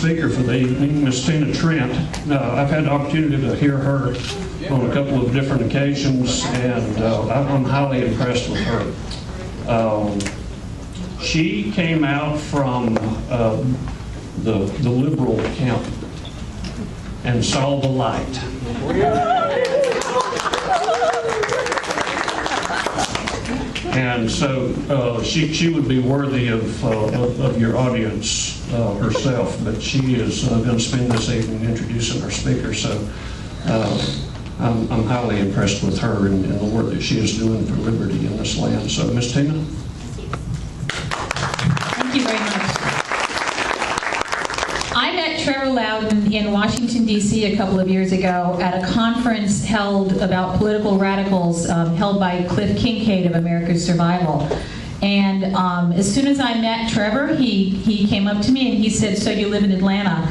speaker for the evening, Ms. Tina Trent. I've had the opportunity to hear her on a couple of different occasions, and I'm highly impressed with her. She came out from the liberal camp and saw the light. And so she would be worthy of your audience herself, but she is going to spend this evening introducing our speaker, so I'm highly impressed with her and the work that she is doing for liberty in this land. So, Ms. Tina. Thank you very much. I met Trevor Loudon in Washington, D.C. a couple of years ago at a conference held about political radicals held by Cliff Kincaid of America's Survival. And as soon as I met Trevor, he came up to me and he said, "So you live in Atlanta?"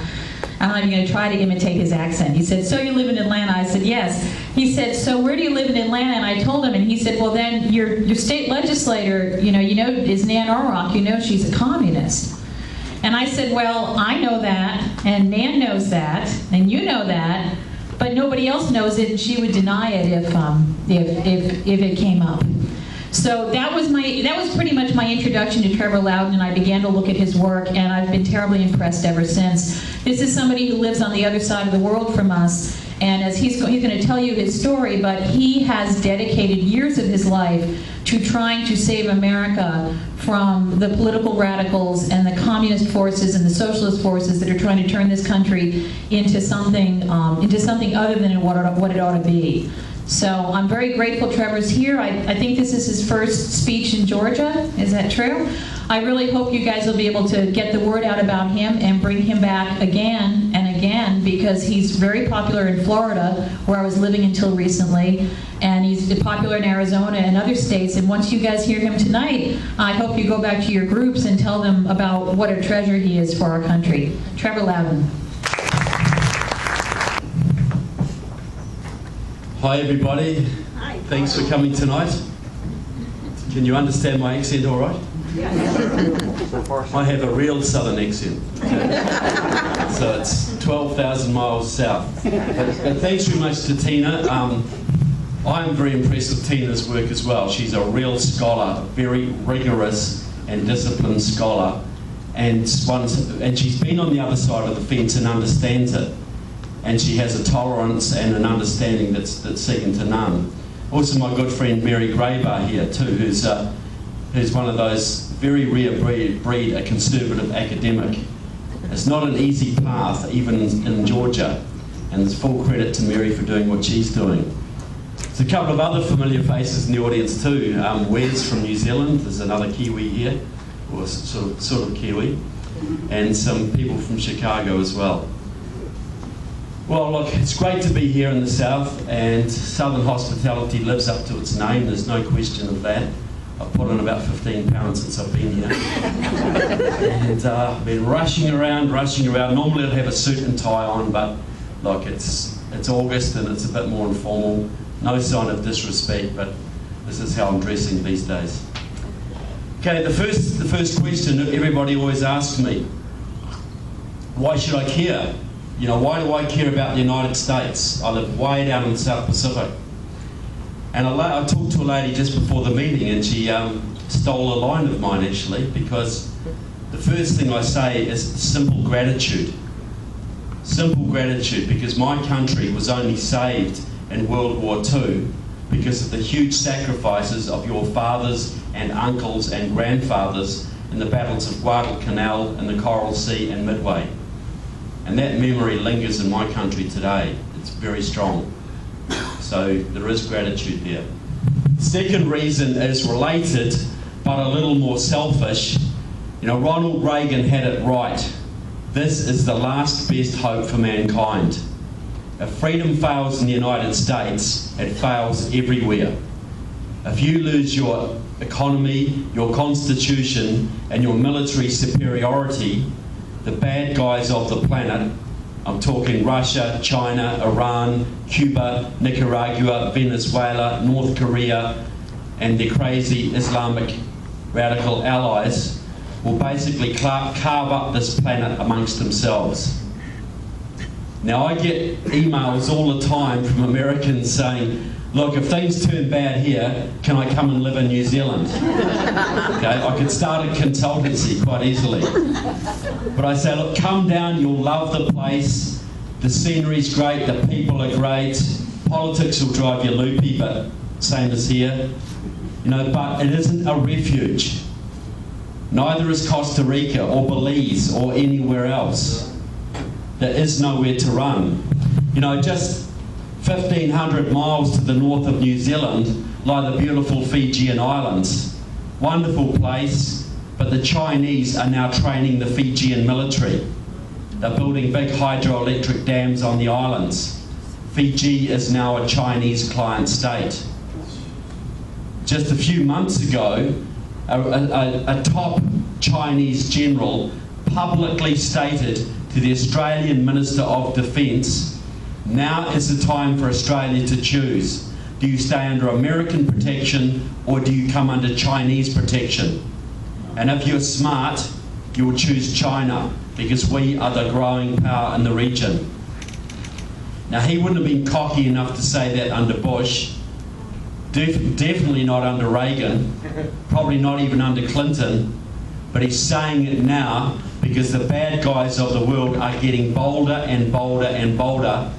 I'm not even going to try to imitate his accent. He said, "So you live in Atlanta?" I said, "Yes." He said, "So where do you live in Atlanta?" And I told him, and he said, "Well, then your state legislator, you know, is Nan Orrock. You know she's a communist." And I said, "Well, I know that, and Nan knows that, and you know that, but nobody else knows it, and she would deny it if it came up." So that was pretty much my introduction to Trevor Loudon, and I began to look at his work, and I've been terribly impressed ever since. This is somebody who lives on the other side of the world from us, and as he's going to tell you his story, but he has dedicated years of his life to trying to save America from the political radicals and the communist forces and the socialist forces that are trying to turn this country into something other than what it ought to be. So I'm very grateful Trevor's here. I think this is his first speech in Georgia. Is that true? I really hope you guys will be able to get the word out about him and bring him back again and again, because he's very popular in Florida, where I was living until recently, and he's popular in Arizona and other states. And once you guys hear him tonight, I hope you go back to your groups and tell them about what a treasure he is for our country. Trevor Loudon. Hi everybody. Hi. Thanks for coming tonight. Can you understand my accent all right? Yes. I have a real southern accent. So it's 12,000 miles south. But thanks very much to Tina. I'm very impressed with Tina's work as well. She's a real scholar, a very rigorous and disciplined scholar. And she's been on the other side of the fence and understands it. And she has a tolerance and an understanding that's second to none. Also, my good friend Mary Graybar here too, who's one of those very rare breed, a conservative academic. It's not an easy path, even in Georgia, and there's full credit to Mary for doing what she's doing. There's a couple of other familiar faces in the audience too. Wes from New Zealand, there's another Kiwi here, or sort of Kiwi, and some people from Chicago as well. Well, look, it's great to be here in the South, and Southern hospitality lives up to its name. There's no question of that. I've put on about 15 pounds since I've been here. And I've been rushing around. Normally I'd have a suit and tie on, but look, it's August and it's a bit more informal. No sign of disrespect, but this is how I'm dressing these days. Okay, the first question that everybody always asks me, why should I care? You know, why do I care about the United States? I live way down in the South Pacific. And I talked to a lady just before the meeting, and she stole a line of mine actually, because the first thing I say is simple gratitude. Simple gratitude, because my country was only saved in World War II because of the huge sacrifices of your fathers and uncles and grandfathers in the battles of Guadalcanal and the Coral Sea and Midway. And that memory lingers in my country today. It's very strong. So there is gratitude there. Second reason is related, but a little more selfish. You know, Ronald Reagan had it right. This is the last best hope for mankind. If freedom fails in the United States, it fails everywhere. If you lose your economy, your constitution, and your military superiority, the bad guys of the planet, I'm talking Russia, China, Iran, Cuba, Nicaragua, Venezuela, North Korea, and their crazy Islamic radical allies, will basically carve up this planet amongst themselves. Now, I get emails all the time from Americans saying, look, if things turn bad here, can I come and live in New Zealand? Okay, I could start a consultancy quite easily. But I say, look, come down, you'll love the place. The scenery's great, the people are great. Politics will drive you loopy, but same as here. You know, but it isn't a refuge. Neither is Costa Rica or Belize or anywhere else. There is nowhere to run. You know, just 1,500 miles to the north of New Zealand lie the beautiful Fijian Islands. Wonderful place, but the Chinese are now training the Fijian military. They're building big hydroelectric dams on the islands. Fiji is now a Chinese client state. Just a few months ago, a top Chinese general publicly stated to the Australian Minister of Defence, now is the time for Australia to choose. Do you stay under American protection or do you come under Chinese protection? And if you're smart, you will choose China because we are the growing power in the region. Now, he wouldn't have been cocky enough to say that under Bush, definitely not under Reagan, probably not even under Clinton, but he's saying it now because the bad guys of the world are getting bolder and bolder and bolder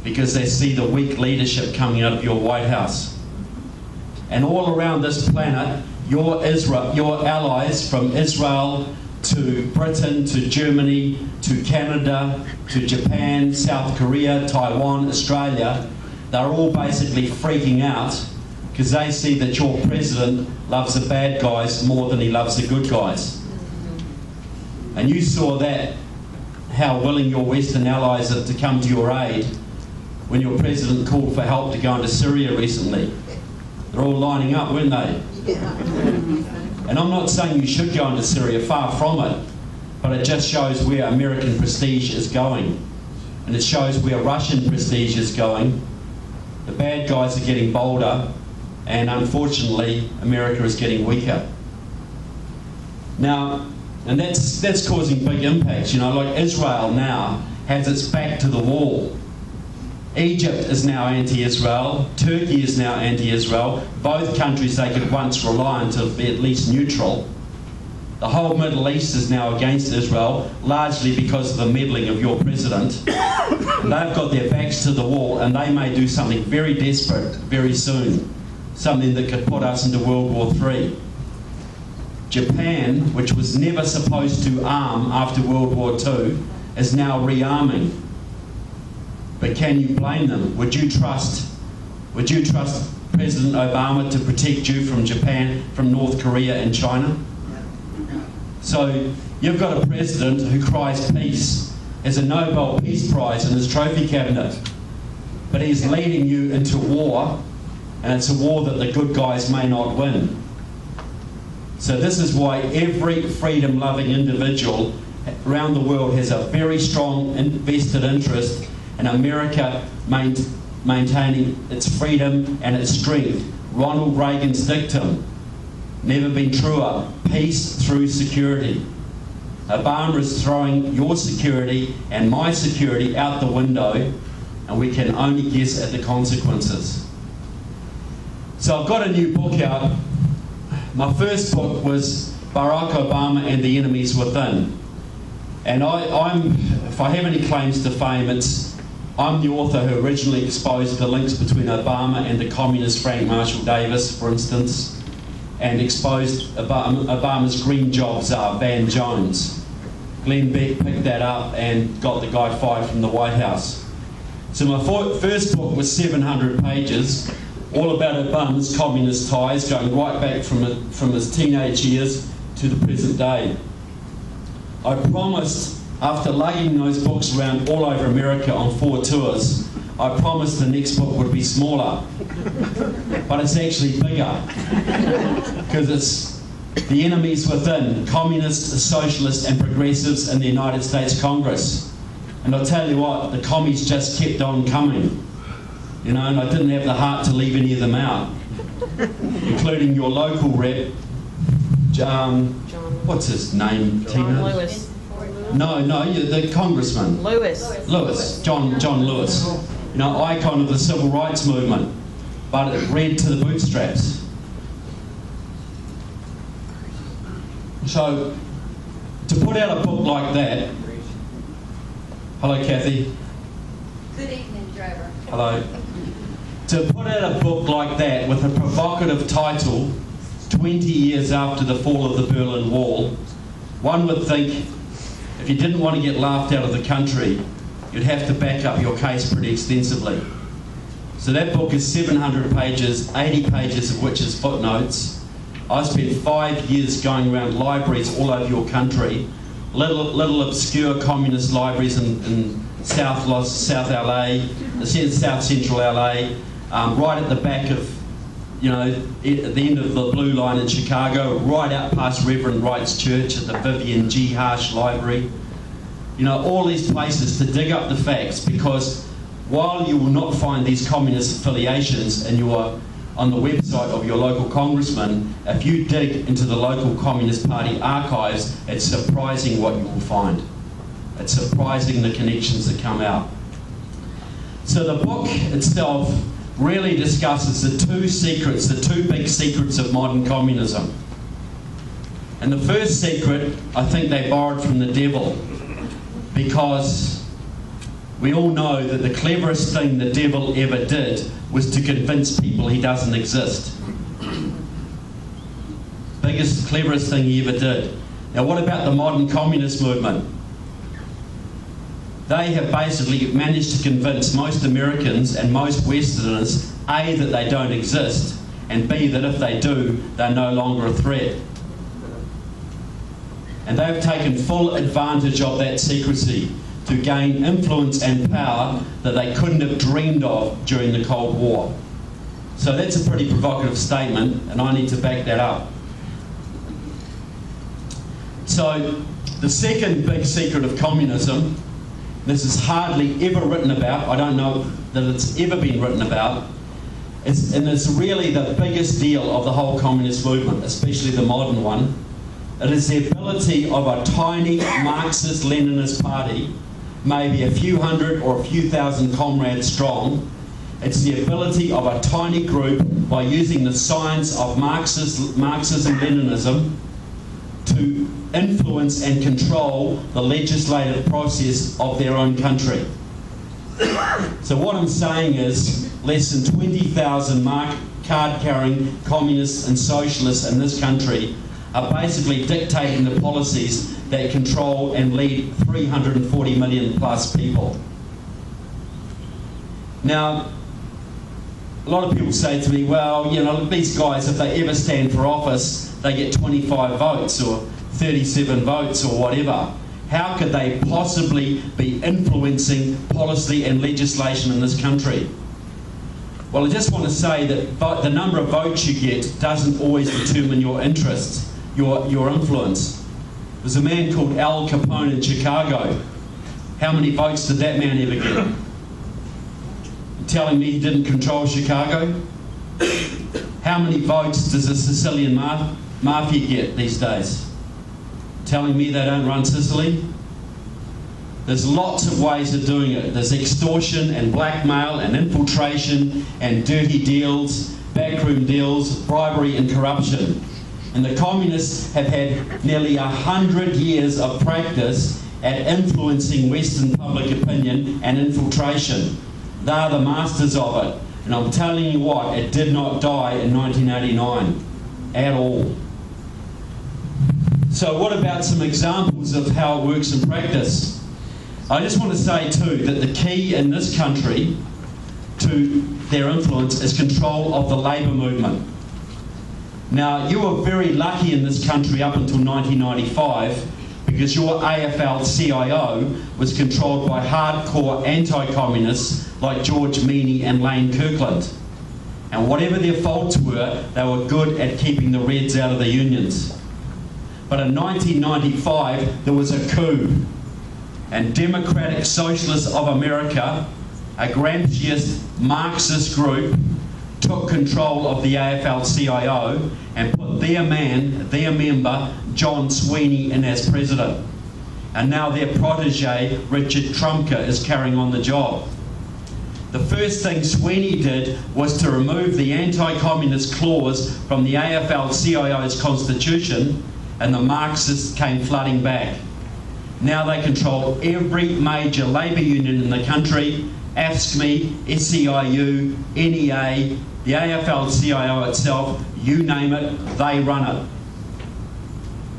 because they see the weak leadership coming out of your White House. And all around this planet, your allies from Israel to Britain, to Germany, to Canada, to Japan, South Korea, Taiwan, Australia, they're all basically freaking out because they see that your president loves the bad guys more than he loves the good guys. And you saw that, how willing your Western allies are to come to your aid when your president called for help to go into Syria recently. They're all lining up, weren't they? And I'm not saying you should go into Syria, far from it, but it just shows where American prestige is going. And it shows where Russian prestige is going. The bad guys are getting bolder, and unfortunately, America is getting weaker. Now, and that's causing big impacts. You know, like Israel now has its back to the wall. Egypt is now anti-Israel. Turkey is now anti-Israel. Both countries they could once rely on to be at least neutral. The whole Middle East is now against Israel, largely because of the meddling of your president. And they've got their backs to the wall, and they may do something very desperate very soon, something that could put us into World War III. Japan, which was never supposed to arm after World War II, is now rearming. But can you blame them? Would you trust President Obama to protect you from Japan, from North Korea and China? So you've got a president who cries peace, has a Nobel Peace Prize in his trophy cabinet, but he's leading you into war, and it's a war that the good guys may not win. So this is why every freedom-loving individual around the world has a very strong vested interest in America maintaining its freedom and its strength. Ronald Reagan's dictum, never been truer, peace through security. Obama is throwing your security and my security out the window, and we can only guess at the consequences. So I've got a new book out. My first book was Barack Obama and the Enemies Within. And if I have any claims to fame, I'm the author who originally exposed the links between Obama and the communist Frank Marshall Davis, for instance, and exposed Obama's green job czar, Van Jones. Glenn Beck picked that up and got the guy fired from the White House. So my first book was 700 pages, all about Obama's communist ties, going right back from his teenage years to the present day. I promised, after lugging those books around all over America on 4 tours, I promised the next book would be smaller. But it's actually bigger, because it's The Enemies Within, Communists, Socialists and Progressives in the United States Congress. And I'll tell you what, the commies just kept on coming. You know, and I didn't have the heart to leave any of them out, including your local rep, what's his name, John Tina? Lewis. No, the congressman. Lewis. John Lewis. You know, icon of the civil rights movement, but it read to the bootstraps. So, to put out a book like that, hello Kathy. Good evening, Trevor. Hello. To put out a book like that with a provocative title, 20 years after the fall of the Berlin Wall, one would think if you didn't want to get laughed out of the country, you'd have to back up your case pretty extensively. So that book is 700 pages, 80 pages of which is footnotes. I spent 5 years going around libraries all over your country, little obscure communist libraries in South LA, South Central LA, right at the back of, you know, at the end of the Blue Line in Chicago, right out past Reverend Wright's Church at the Vivian G. Harsh Library. You know, all these places to dig up the facts, because while you will not find these communist affiliations on the website of your local congressman, if you dig into the local Communist Party archives, it's surprising what you will find. It's surprising the connections that come out. So the book itself really discusses the two big secrets of modern communism. And the first secret, I think they borrowed from the devil, because we all know that the cleverest thing the devil ever did was to convince people he doesn't exist. Cleverest thing he ever did. Now what about the modern communist movement? They have basically managed to convince most Americans and most Westerners, A, that they don't exist, and B, that if they do, they're no longer a threat. And they've taken full advantage of that secrecy to gain influence and power that they couldn't have dreamed of during the Cold War. So that's a pretty provocative statement, and I need to back that up. So the second big secret of communism, this is hardly ever written about, I don't know that it's ever been written about, and it's really the biggest deal of the whole communist movement, especially the modern one. It is the ability of a tiny Marxist-Leninist party, maybe a few hundred or a few thousand comrades strong. It's the ability of a tiny group, by using the science of Marxism-Leninism, to influence and control the legislative process of their own country. So what I'm saying is, less than 20,000 card-carrying communists and socialists in this country are basically dictating the policies that control and lead 340 million plus people. Now, a lot of people say to me, well, you know, these guys, if they ever stand for office, they get 25 votes or 37 votes or whatever. How could they possibly be influencing policy and legislation in this country? Well, I just want to say that the number of votes you get doesn't always determine your interests, your influence. There's a man called Al Capone in Chicago. How many votes did that man ever get? You're telling me he didn't control Chicago? How many votes does the Sicilian mafia get these days? Telling me they don't run Sicily? There's lots of ways of doing it. There's extortion and blackmail and infiltration and dirty deals, backroom deals, bribery and corruption. And the communists have had nearly 100 years of practice at influencing Western public opinion and infiltration. They are the masters of it. And I'm telling you what, it did not die in 1989 at all. So what about some examples of how it works in practice? I just want to say too that the key in this country to their influence is control of the labour movement. Now, you were very lucky in this country up until 1995 because your AFL-CIO was controlled by hardcore anti-communists like George Meany and Lane Kirkland. And whatever their faults were, they were good at keeping the Reds out of the unions. But in 1995, there was a coup. And Democratic Socialists of America, a Gramsciist Marxist group, took control of the AFL-CIO and put their member, John Sweeney, in as president. And now their protege, Richard Trumka, is carrying on the job. The first thing Sweeney did was to remove the anti-communist clause from the AFL-CIO's constitution, and the Marxists came flooding back. Now they control every major labour union in the country: AFSCME, SEIU, NEA, the AFL-CIO itself, you name it, they run it.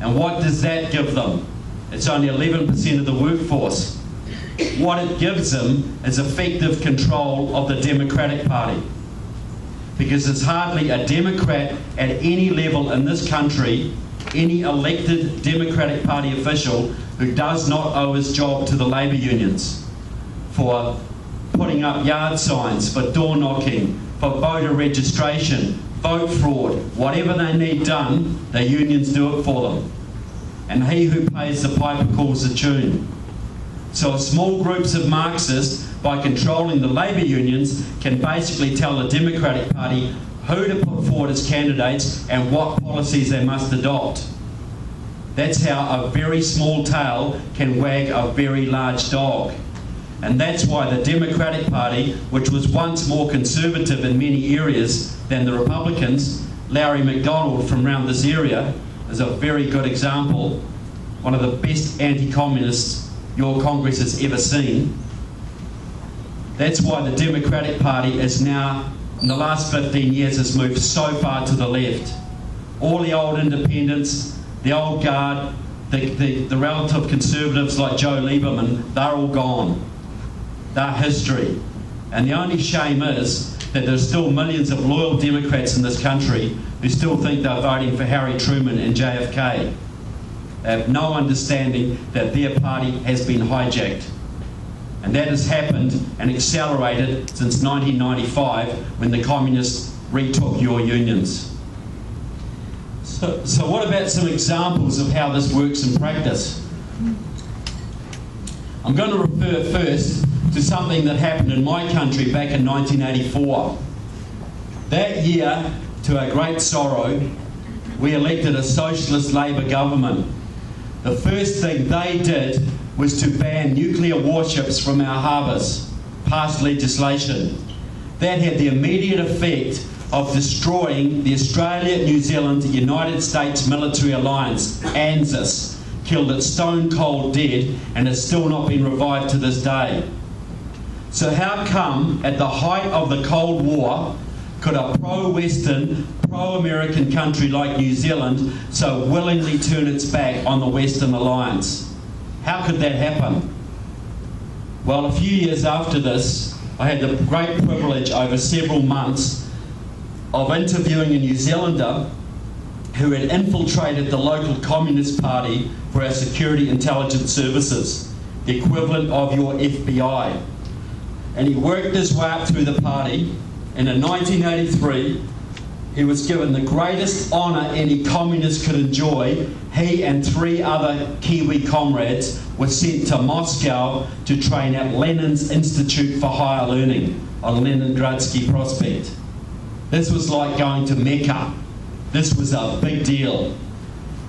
And what does that give them? It's only 11% of the workforce. What it gives them is effective control of the Democratic Party. Because there's hardly a Democrat at any level in this country, any elected Democratic Party official, who does not owe his job to the labour unions for putting up yard signs, for door knocking, for voter registration, vote fraud, whatever they need done, the unions do it for them. And he who pays the piper calls the tune. So small groups of Marxists, by controlling the labour unions, can basically tell the Democratic Party who to put forward as candidates and what policies they must adopt. That's how a very small tail can wag a very large dog. And that's why the Democratic Party, which was once more conservative in many areas than the Republicans, Larry McDonald from around this area is a very good example, one of the best anti-communists your Congress has ever seen. That's why the Democratic Party is now, in the last 15 years, has moved so far to the left. All the old independents, the old guard, the relative conservatives like Joe Lieberman, they're all gone. They're history. And the only shame is that there's still millions of loyal Democrats in this country who still think they're voting for Harry Truman and JFK. They have no understanding that their party has been hijacked. And that has happened and accelerated since 1995, when the communists retook your unions. So what about some examples of how this works in practice? I'm going to refer first to something that happened in my country back in 1984. That year, to our great sorrow, we elected a socialist Labour government. The first thing they did was to ban nuclear warships from our harbours, passed legislation. That had the immediate effect of destroying the Australia-New Zealand-United States military alliance, ANZUS, killed it stone cold dead, and has still not been revived to this day. So how come, at the height of the Cold War, could a pro-Western, pro-American country like New Zealand so willingly turn its back on the Western alliance? How could that happen? Well, a few years after this, I had the great privilege over several months of interviewing a New Zealander who had infiltrated the local Communist Party for our security intelligence services, the equivalent of your FBI. And he worked his way up through the party, and in 1983, he was given the greatest honour any communist could enjoy. He and 3 other Kiwi comrades were sent to Moscow to train at Lenin's Institute for Higher Learning on Leningradsky Prospect. This was like going to Mecca. This was a big deal.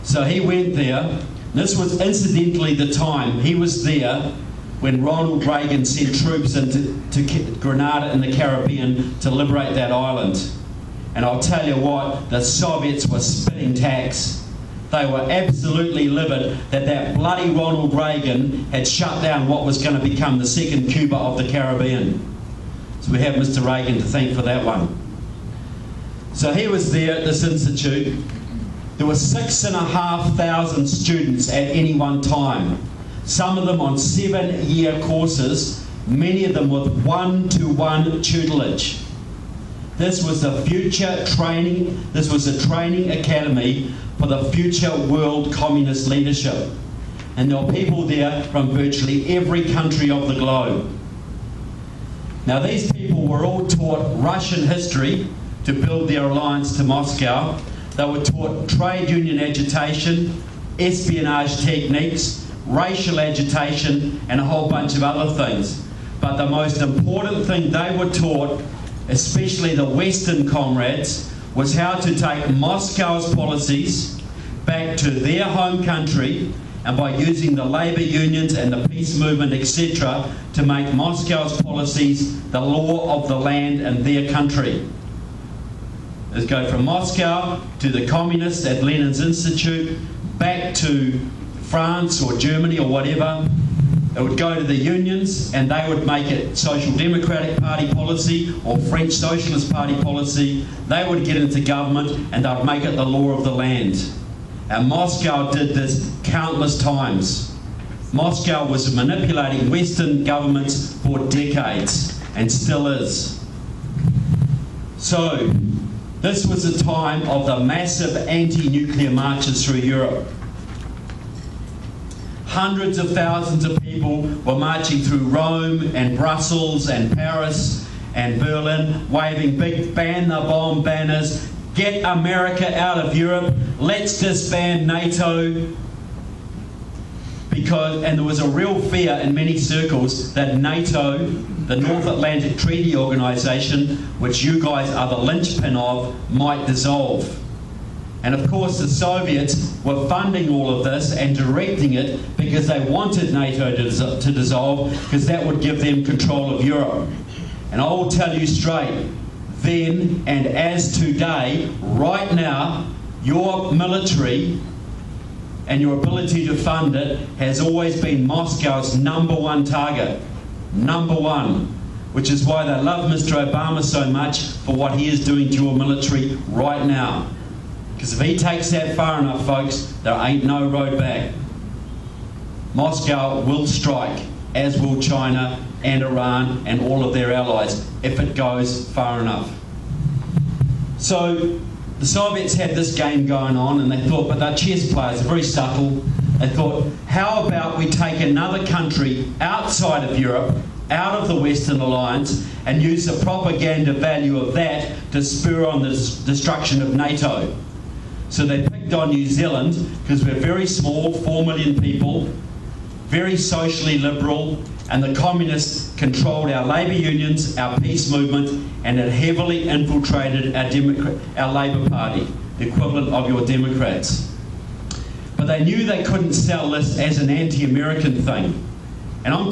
So he went there. This was incidentally the time he was there when Ronald Reagan sent troops into Grenada in the Caribbean to liberate that island. And I'll tell you what, the Soviets were spitting tacks. They were absolutely livid that that bloody Ronald Reagan had shut down what was going to become the second Cuba of the Caribbean. So we have Mr. Reagan to thank for that one. So he was there at this institute. There were 6,500 students at any one time. Some of them on 7-year courses, many of them with one-to-one tutelage. This was a future training, this was a training academy for the future world communist leadership. And there were people there from virtually every country of the globe. Now these people were all taught Russian history to build their alliance to Moscow. They were taught trade union agitation, espionage techniques, racial agitation, and a whole bunch of other things. But the most important thing they were taught especially the Western comrades, was how to take Moscow's policies back to their home country, and by using the labour unions and the peace movement, etc., to make Moscow's policies the law of the land and their country. Let's go from Moscow to the communists at Lenin's Institute, back to France or Germany or whatever. It would go to the unions and they would make it Social Democratic Party policy or French Socialist Party policy. They would get into government and they'd make it the law of the land. And Moscow did this countless times. Moscow was manipulating Western governments for decades and still is. So, this was the time of the massive anti-nuclear marches through Europe. Hundreds of thousands of people were marching through Rome and Brussels and Paris and Berlin, waving big ban the bomb banners, get America out of Europe, let's disband NATO. And there was a real fear in many circles that NATO, the North Atlantic Treaty Organisation, which you guys are the linchpin of, might dissolve. And of course the Soviets were funding all of this and directing it because they wanted NATO to dissolve, because that would give them control of Europe. And I will tell you straight, then and as today, right now, your military and your ability to fund it has always been Moscow's #1 target. #1. Which is why they love Mr. Obama so much for what he is doing to your military right now. Because if he takes that far enough, folks, there ain't no road back. Moscow will strike, as will China and Iran and all of their allies, if it goes far enough. So the Soviets had this game going on, and they thought, but they're chess players, they're very subtle. They thought, how about we take another country outside of Europe, out of the Western Alliance, and use the propaganda value of that to spur on the destruction of NATO. So they picked on New Zealand because we're very small, 4 million people, very socially liberal, and the communists controlled our labour unions, our peace movement, and it heavily infiltrated our Labour Party, the equivalent of your Democrats. But they knew they couldn't sell this as an anti-American thing. And I'm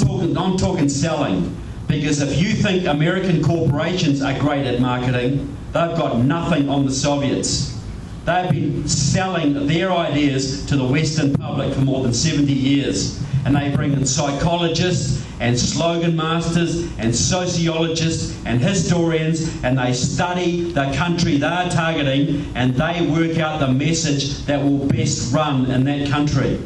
talking selling, because if you think American corporations are great at marketing, they've got nothing on the Soviets. They've been selling their ideas to the Western public for more than 70 years. And they bring in psychologists and slogan masters and sociologists and historians, and they study the country they're targeting, and they work out the message that will best run in that country.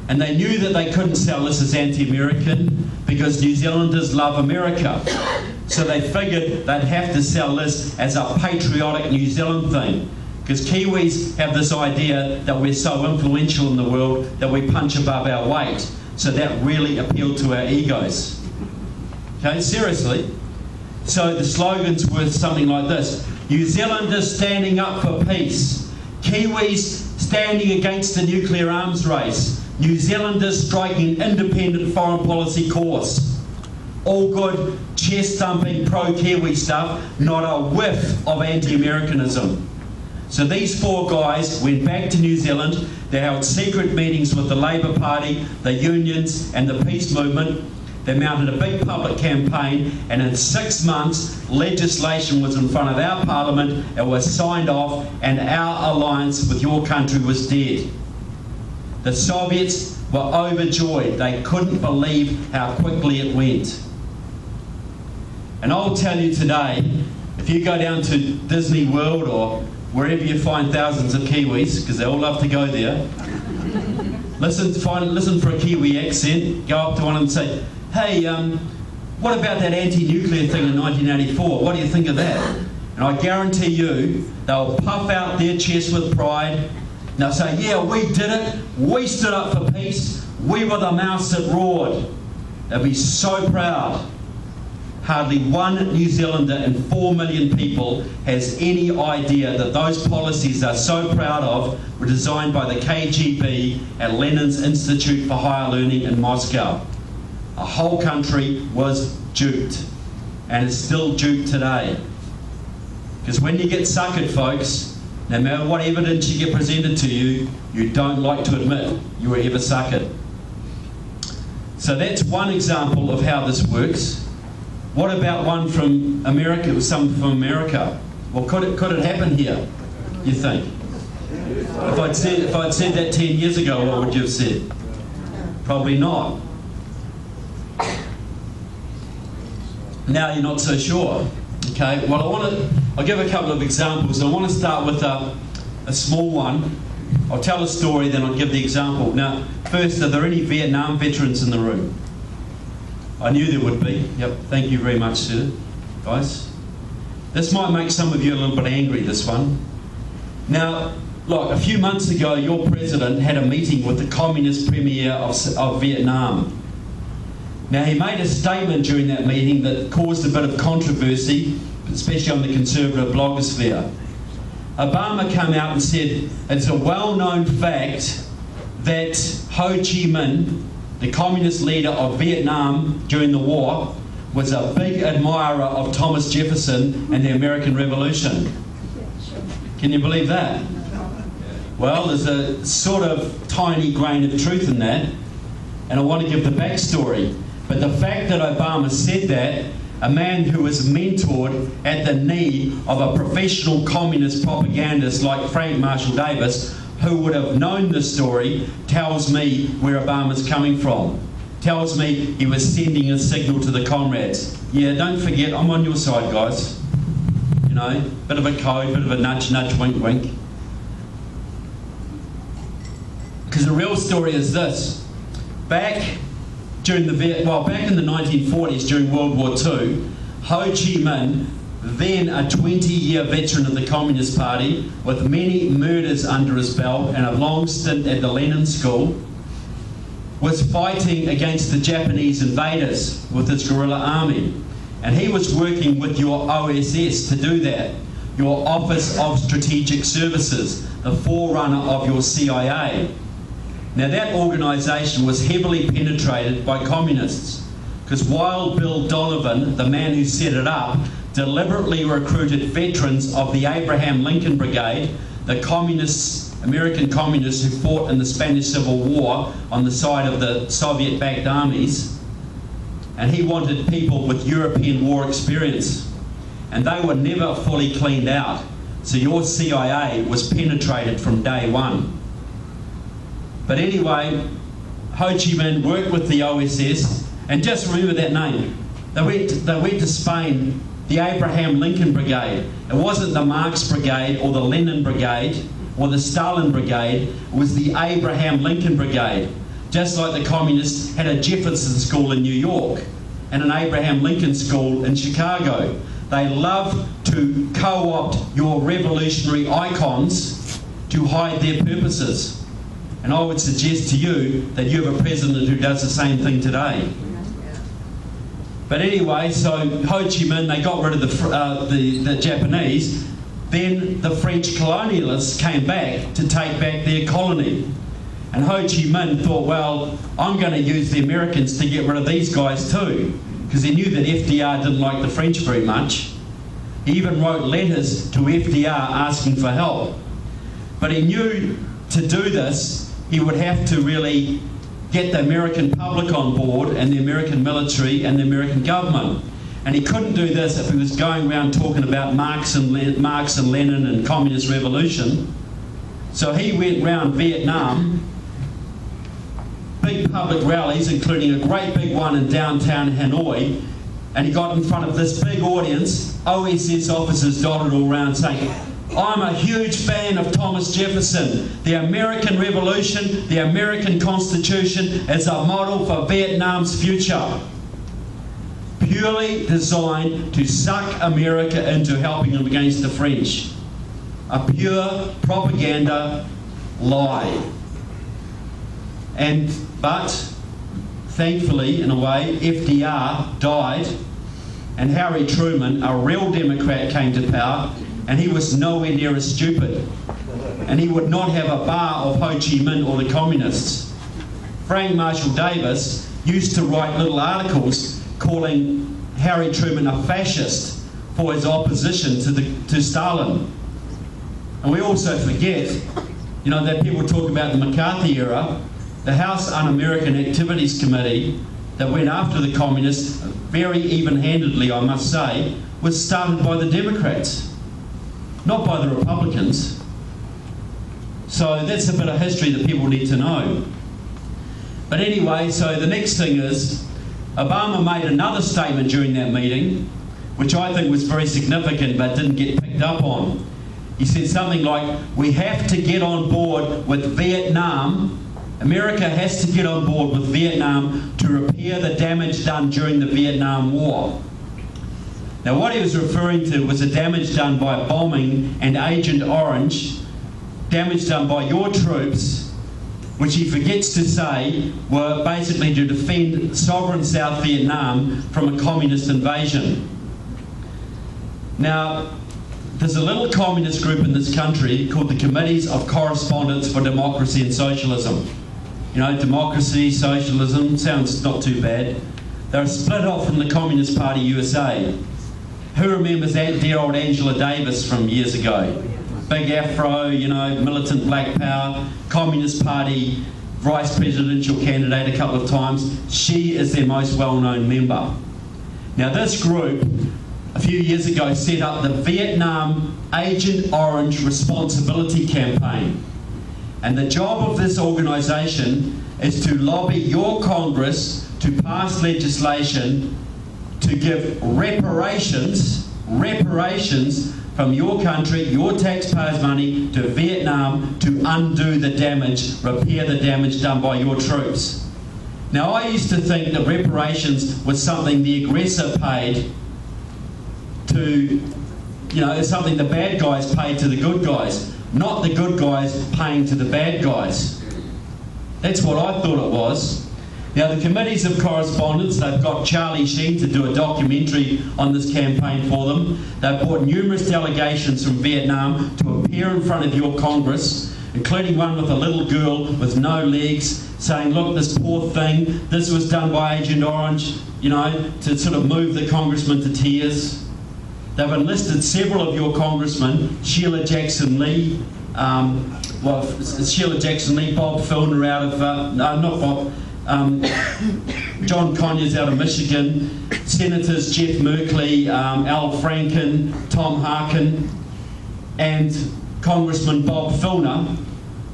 And they knew that they couldn't sell this as anti-American because New Zealanders love America. So they figured they'd have to sell this as a patriotic New Zealand thing. Because Kiwis have this idea that we're so influential in the world that we punch above our weight. So that really appealed to our egos. Okay, seriously. So the slogans were something like this: New Zealanders standing up for peace. Kiwis standing against the nuclear arms race. New Zealanders striking independent foreign policy course. All good chest-thumping pro-Kiwi stuff, not a whiff of anti-Americanism. So these 4 guys went back to New Zealand. They held secret meetings with the Labour Party, the unions and the peace movement. They mounted a big public campaign, and in 6 months legislation was in front of our parliament, it was signed off, and our alliance with your country was dead. The Soviets were overjoyed. They couldn't believe how quickly it went. And I'll tell you today, if you go down to Disney World or wherever you find thousands of Kiwis, because they all love to go there, listen for a Kiwi accent, go up to one and say, hey, what about that anti-nuclear thing in 1984? What do you think of that? And I guarantee you, they'll puff out their chest with pride. And they'll say, yeah, we did it. We stood up for peace. We were the mouse that roared. They'll be so proud. Hardly one New Zealander in 4 million people has any idea that those policies they're so proud of were designed by the KGB at Lenin's Institute for Higher Learning in Moscow. A whole country was duped. and is still duped today. Because when you get suckered, folks, no matter what evidence you get presented to you, you don't like to admit you were ever suckered. So that's one example of how this works. What about one from America, some from America? Well, could it happen here, you think? If I'd said that 10 years ago, what would you have said? Probably not. Now you're not so sure. Okay, well I'll give a couple of examples. I want to start with a small one. I'll tell a story, then I'll give the example. Now, first, are there any Vietnam veterans in the room? I knew there would be. Yep, thank you very much, sir, guys. This might make some of you a little bit angry, this one. Now, look, a few months ago, your president had a meeting with the communist premier of Vietnam. Now, he made a statement during that meeting that caused a bit of controversy, especially on the conservative blogosphere. Obama came out and said, it's a well-known fact that Ho Chi Minh, the communist leader of Vietnam during the war, was a big admirer of Thomas Jefferson and the American Revolution. Can you believe that? Well, there's a sort of tiny grain of truth in that, and I want to give the backstory. But the fact that Obama said that, a man who was mentored at the knee of a professional communist propagandist like Frank Marshall Davis, who would have known this story, tells me where Obama's coming from. Tells me he was sending a signal to the comrades. Yeah, don't forget, I'm on your side, guys. You know, bit of a code, bit of a nudge, nudge, wink, wink. Because the real story is this. Back in the 1940s, during World War II, Ho Chi Minh, then a 20-year veteran of the Communist Party, with many murders under his belt and a long stint at the Lanier school, was fighting against the Japanese invaders with his guerrilla army. And he was working with your OSS to do that, your Office of Strategic Services, the forerunner of your CIA. Now that organisation was heavily penetrated by communists, because Wild Bill Donovan, the man who set it up, deliberately recruited veterans of the Abraham Lincoln Brigade, the American communists who fought in the Spanish Civil War on the side of the Soviet-backed armies, and he wanted people with European war experience, and they were never fully cleaned out. So your CIA was penetrated from day one. But anyway, Ho Chi Minh worked with the OSS, and just remember that name. They went to Spain, the Abraham Lincoln Brigade. It wasn't the Marx Brigade or the Lenin Brigade or the Stalin Brigade. It was the Abraham Lincoln Brigade. Just like the communists had a Jefferson School in New York and an Abraham Lincoln School in Chicago. They love to co-opt your revolutionary icons to hide their purposes. And I would suggest to you that you have a president who does the same thing today. But anyway, so Ho Chi Minh, they got rid of the Japanese. Then the French colonialists came back to take back their colony. And Ho Chi Minh thought, well, I'm going to use the Americans to get rid of these guys too. Because he knew that FDR didn't like the French very much. He even wrote letters to FDR asking for help. But he knew to do this, he would have to really get the American public on board and the American military and the American government. And he couldn't do this if he was going around talking about Marx and Lenin and communist revolution. So he went round Vietnam, big public rallies, including a great big one in downtown Hanoi, and he got in front of this big audience, OSS officers dotted all around saying, I'm a huge fan of Thomas Jefferson. The American Revolution, the American Constitution is a model for Vietnam's future. Purely designed to suck America into helping them against the French. A pure propaganda lie. But thankfully, in a way, FDR died, and Harry Truman, a real Democrat, came to power, and he was nowhere near as stupid. And he would not have a bar of Ho Chi Minh or the communists. Frank Marshall Davis used to write little articles calling Harry Truman a fascist for his opposition to Stalin. And we also forget, you know, that people talk about the McCarthy era. The House Un-American Activities Committee that went after the communists, very even-handedly I must say, was started by the Democrats, not by the Republicans. So that's a bit of history that people need to know. But anyway, so the next thing is, Obama made another statement during that meeting, which I think was very significant but didn't get picked up on. He said something like, we have to get on board with Vietnam. America has to get on board with Vietnam to repair the damage done during the Vietnam War. Now what he was referring to was the damage done by bombing and Agent Orange, damage done by your troops, which he forgets to say were basically to defend sovereign South Vietnam from a communist invasion. Now, there's a little communist group in this country called the Committees of Correspondence for Democracy and Socialism. You know, democracy, socialism, sounds not too bad. They're split off from the Communist Party USA. Who remembers that dear old Angela Davis from years ago? Big afro, you know, militant black power, Communist Party vice presidential candidate a couple of times. She is their most well-known member. Now this group, a few years ago, set up the Vietnam Agent Orange Responsibility Campaign. And the job of this organisation is to lobby your Congress to pass legislation to give reparations from your country, your taxpayers' money, to Vietnam to undo the damage, repair the damage done by your troops. Now, I used to think that reparations was something the aggressor paid to, you know, it's something the bad guys paid to the good guys, not the good guys paying to the bad guys. That's what I thought it was. Now, the Committees of Correspondence, they've got Charlie Sheen to do a documentary on this campaign for them. They've brought numerous delegations from Vietnam to appear in front of your Congress, including one with a little girl with no legs, saying, look, this poor thing, this was done by Agent Orange, you know, to sort of move the congressman to tears. They've enlisted several of your congressmen, Sheila Jackson Lee, Bob Filner out of, no, not Bob, John Conyers out of Michigan, Senators Jeff Merkley, Al Franken, Tom Harkin, and Congressman Bob Filner,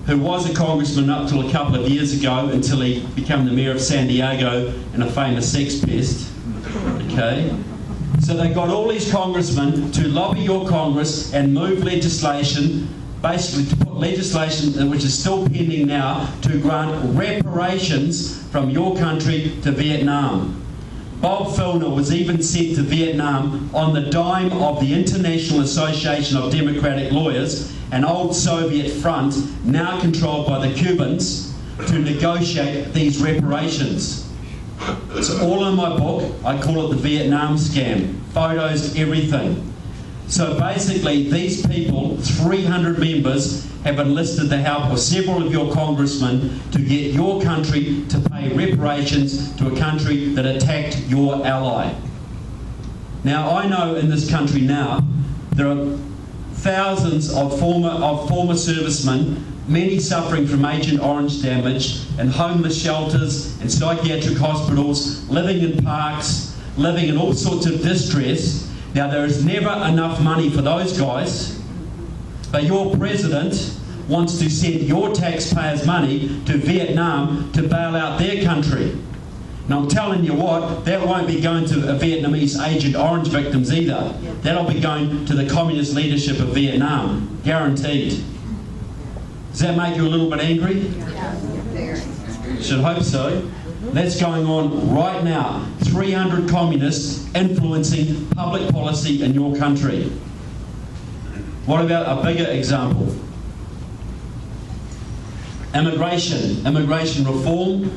who was a congressman up till a couple of years ago, until he became the mayor of San Diego and a famous sex pest. Okay? So they got all these congressmen to lobby your Congress and move legislation, basically to put legislation, which is still pending now, to grant reparations from your country to Vietnam. Bob Filner was even sent to Vietnam on the dime of the International Association of Democratic Lawyers, an old Soviet front now controlled by the Cubans, to negotiate these reparations. It's all in my book. I call it the Vietnam scam. Photos, everything. So basically, these people, 300 members, have enlisted the help of several of your congressmen to get your country to pay reparations to a country that attacked your ally. Now, I know in this country now, there are thousands of former servicemen, many suffering from Agent Orange damage, and homeless shelters and psychiatric hospitals, living in parks, living in all sorts of distress. Now, there is never enough money for those guys, but your president wants to send your taxpayers' money to Vietnam to bail out their country. And I'm telling you what, that won't be going to Vietnamese Agent Orange victims either. That'll be going to the communist leadership of Vietnam, guaranteed. Does that make you a little bit angry? Should hope so. That's going on right now. 300 communists influencing public policy in your country. What about a bigger example? Immigration reform,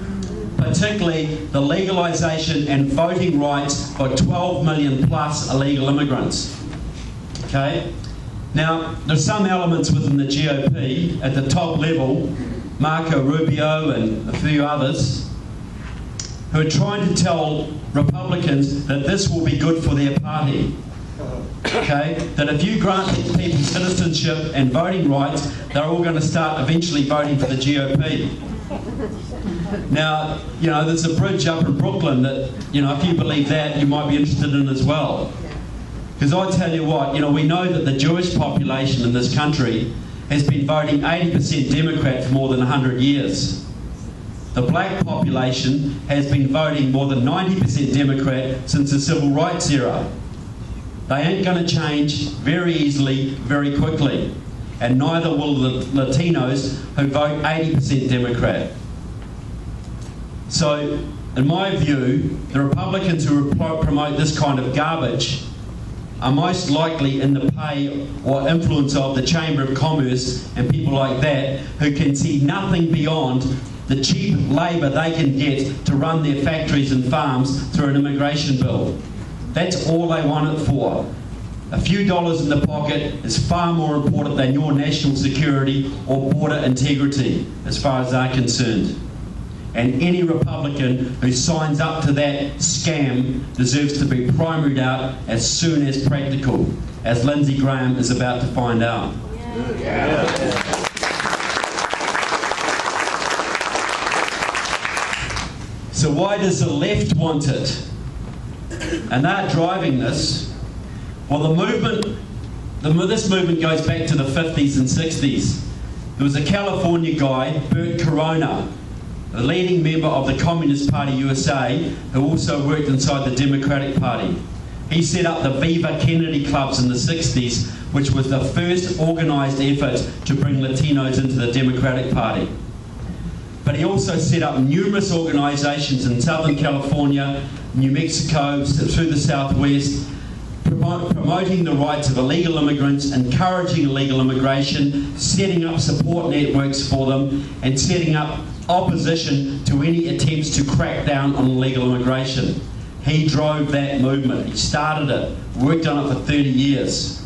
particularly the legalisation and voting rights for 12 million plus illegal immigrants. Okay? Now, there's some elements within the GOP at the top level, Marco Rubio and a few others, who are trying to tell Republicans that this will be good for their party. Okay? That if you grant these people citizenship and voting rights, they're all going to start eventually voting for the GOP. Now, you know, there's a bridge up in Brooklyn that, you know, if you believe that, you might be interested in as well. Because I tell you what, you know, we know that the Jewish population in this country has been voting 80% Democrat for more than 100 years. The black population has been voting more than 90% Democrat since the Civil Rights era. They ain't going to change very easily, very quickly. And neither will the Latinos who vote 80% Democrat. So, in my view, the Republicans who promote this kind of garbage are most likely in the pay or influence of the Chamber of Commerce and people like that who can see nothing beyond the cheap labour they can get to run their factories and farms through an immigration bill. That's all they want it for. A few dollars in the pocket is far more important than your national security or border integrity, as far as they're concerned. And any Republican who signs up to that scam deserves to be primaried out as soon as practical, as Lindsey Graham is about to find out. So why does the left want it? And they're driving this. Well, this movement goes back to the 50s and 60s. There was a California guy, Bert Corona, a leading member of the Communist Party USA, who also worked inside the Democratic Party. He set up the Viva Kennedy clubs in the 60s, which was the first organised effort to bring Latinos into the Democratic Party. But he also set up numerous organisations in Southern California, New Mexico, through the Southwest, promoting the rights of illegal immigrants, encouraging illegal immigration, setting up support networks for them, and setting up opposition to any attempts to crack down on illegal immigration. He drove that movement. He started it, worked on it for 30 years.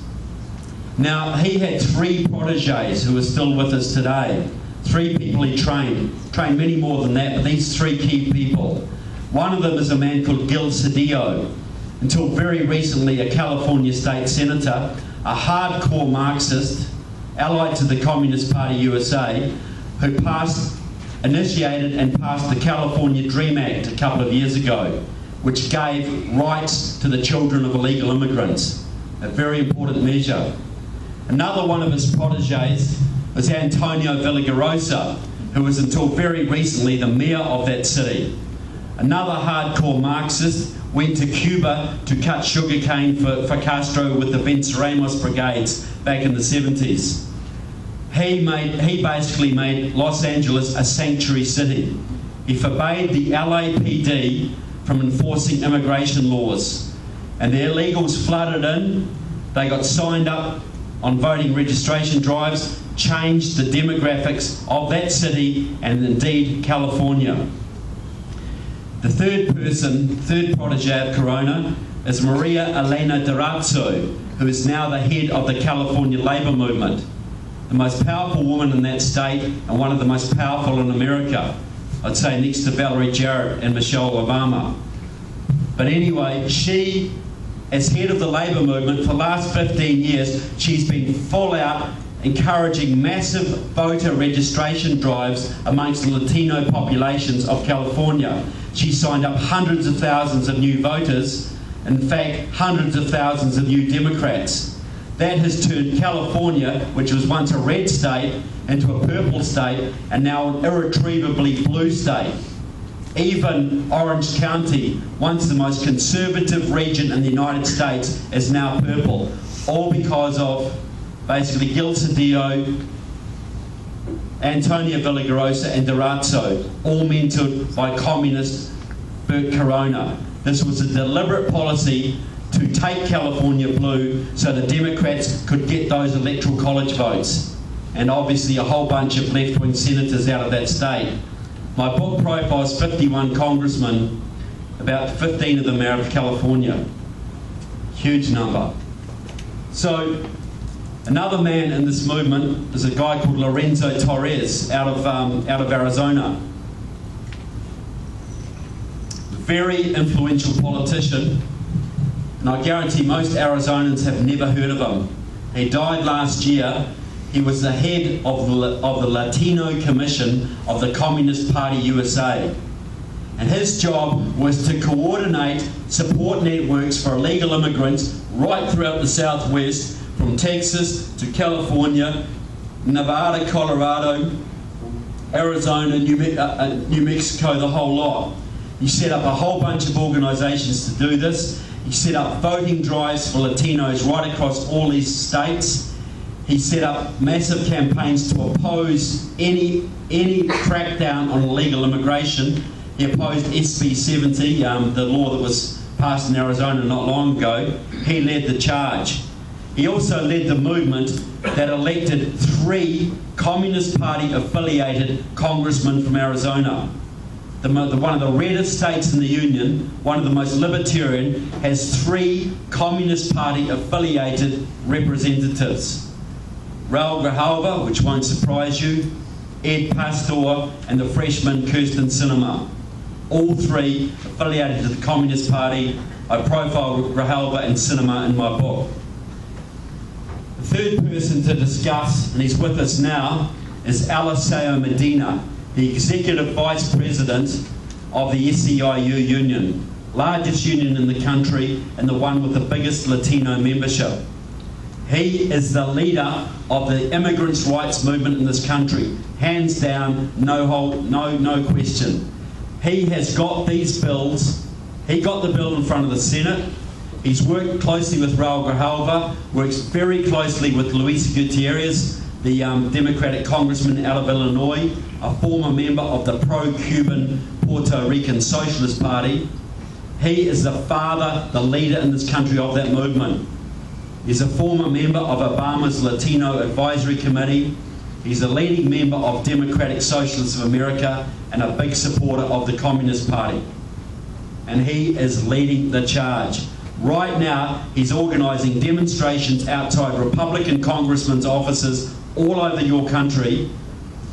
Now, he had 3 protégés who are still with us today. 3 people he trained many more than that, but these 3 key people. One of them is a man called Gil Cedillo, until very recently a California state senator, a hardcore Marxist, allied to the Communist Party USA, who initiated and passed the California Dream Act a couple of years ago, which gave rights to the children of illegal immigrants, a very important measure. Another one of his protégés was Antonio Villagrosa, who was until very recently the mayor of that city. Another hardcore Marxist went to Cuba to cut sugarcane for Castro with the Venceremos brigades back in the 70s. He basically made Los Angeles a sanctuary city. He forbade the LAPD from enforcing immigration laws. And the illegals flooded in, they got signed up on voting registration drives, changed the demographics of that city and indeed California. The third protégé of Corona is Maria Elena Durazo, who is now the head of the California Labour Movement, the most powerful woman in that state and one of the most powerful in America, I'd say next to Valerie Jarrett and Michelle Obama. But anyway, she, as head of the Labour Movement for the last 15 years, she's been full out encouraging massive voter registration drives amongst the Latino populations of California. She signed up hundreds of thousands of new voters, in fact, hundreds of thousands of new Democrats. That has turned California, which was once a red state, into a purple state, and now an irretrievably blue state. Even Orange County, once the most conservative region in the United States, is now purple, all because of basically Gil Cedillo, Antonio Villagrosa and Durazo, all mentored by communist Bert Corona. This was a deliberate policy to take California blue so the Democrats could get those electoral college votes, and obviously a whole bunch of left-wing senators out of that state. My book profiles 51 congressmen, about 15 of them out of California. Huge number. So, another man in this movement is a guy called Lorenzo Torres out of Arizona. very influential politician, and I guarantee most Arizonans have never heard of him. He died last year. He was the head of the Latino Commission of the Communist Party USA. And his job was to coordinate support networks for illegal immigrants right throughout the Southwest, from Texas to California, Nevada, Colorado, Arizona, New Mexico, the whole lot. He set up a whole bunch of organisations to do this. He set up voting drives for Latinos right across all these states. He set up massive campaigns to oppose any crackdown on illegal immigration. He opposed SB 70, the law that was passed in Arizona not long ago. He led the charge. He also led the movement that elected 3 Communist Party affiliated congressmen from Arizona. One of the reddest states in the Union, one of the most libertarian, has 3 Communist Party affiliated representatives. Raul Grijalva, which won't surprise you, Ed Pastor, and the freshman Kirsten Sinema. All 3 affiliated to the Communist Party. I profile Grijalva and Sinema in my book. The third person to discuss, and he's with us now, is Eliseo Medina, the Executive Vice President of the SEIU Union, largest union in the country and the one with the biggest Latino membership. He is the leader of the immigrants' rights movement in this country, hands down, no question. He has got these bills. He got the bill in front of the Senate. He's worked closely with Raul Grijalva, works very closely with Luis Gutierrez, the Democratic congressman out of Illinois, a former member of the pro-Cuban Puerto Rican Socialist Party. He is the father, the leader in this country of that movement. He's a former member of Obama's Latino Advisory Committee. He's a leading member of Democratic Socialists of America and a big supporter of the Communist Party. And he is leading the charge. Right now, he's organising demonstrations outside Republican congressmen's offices all over your country,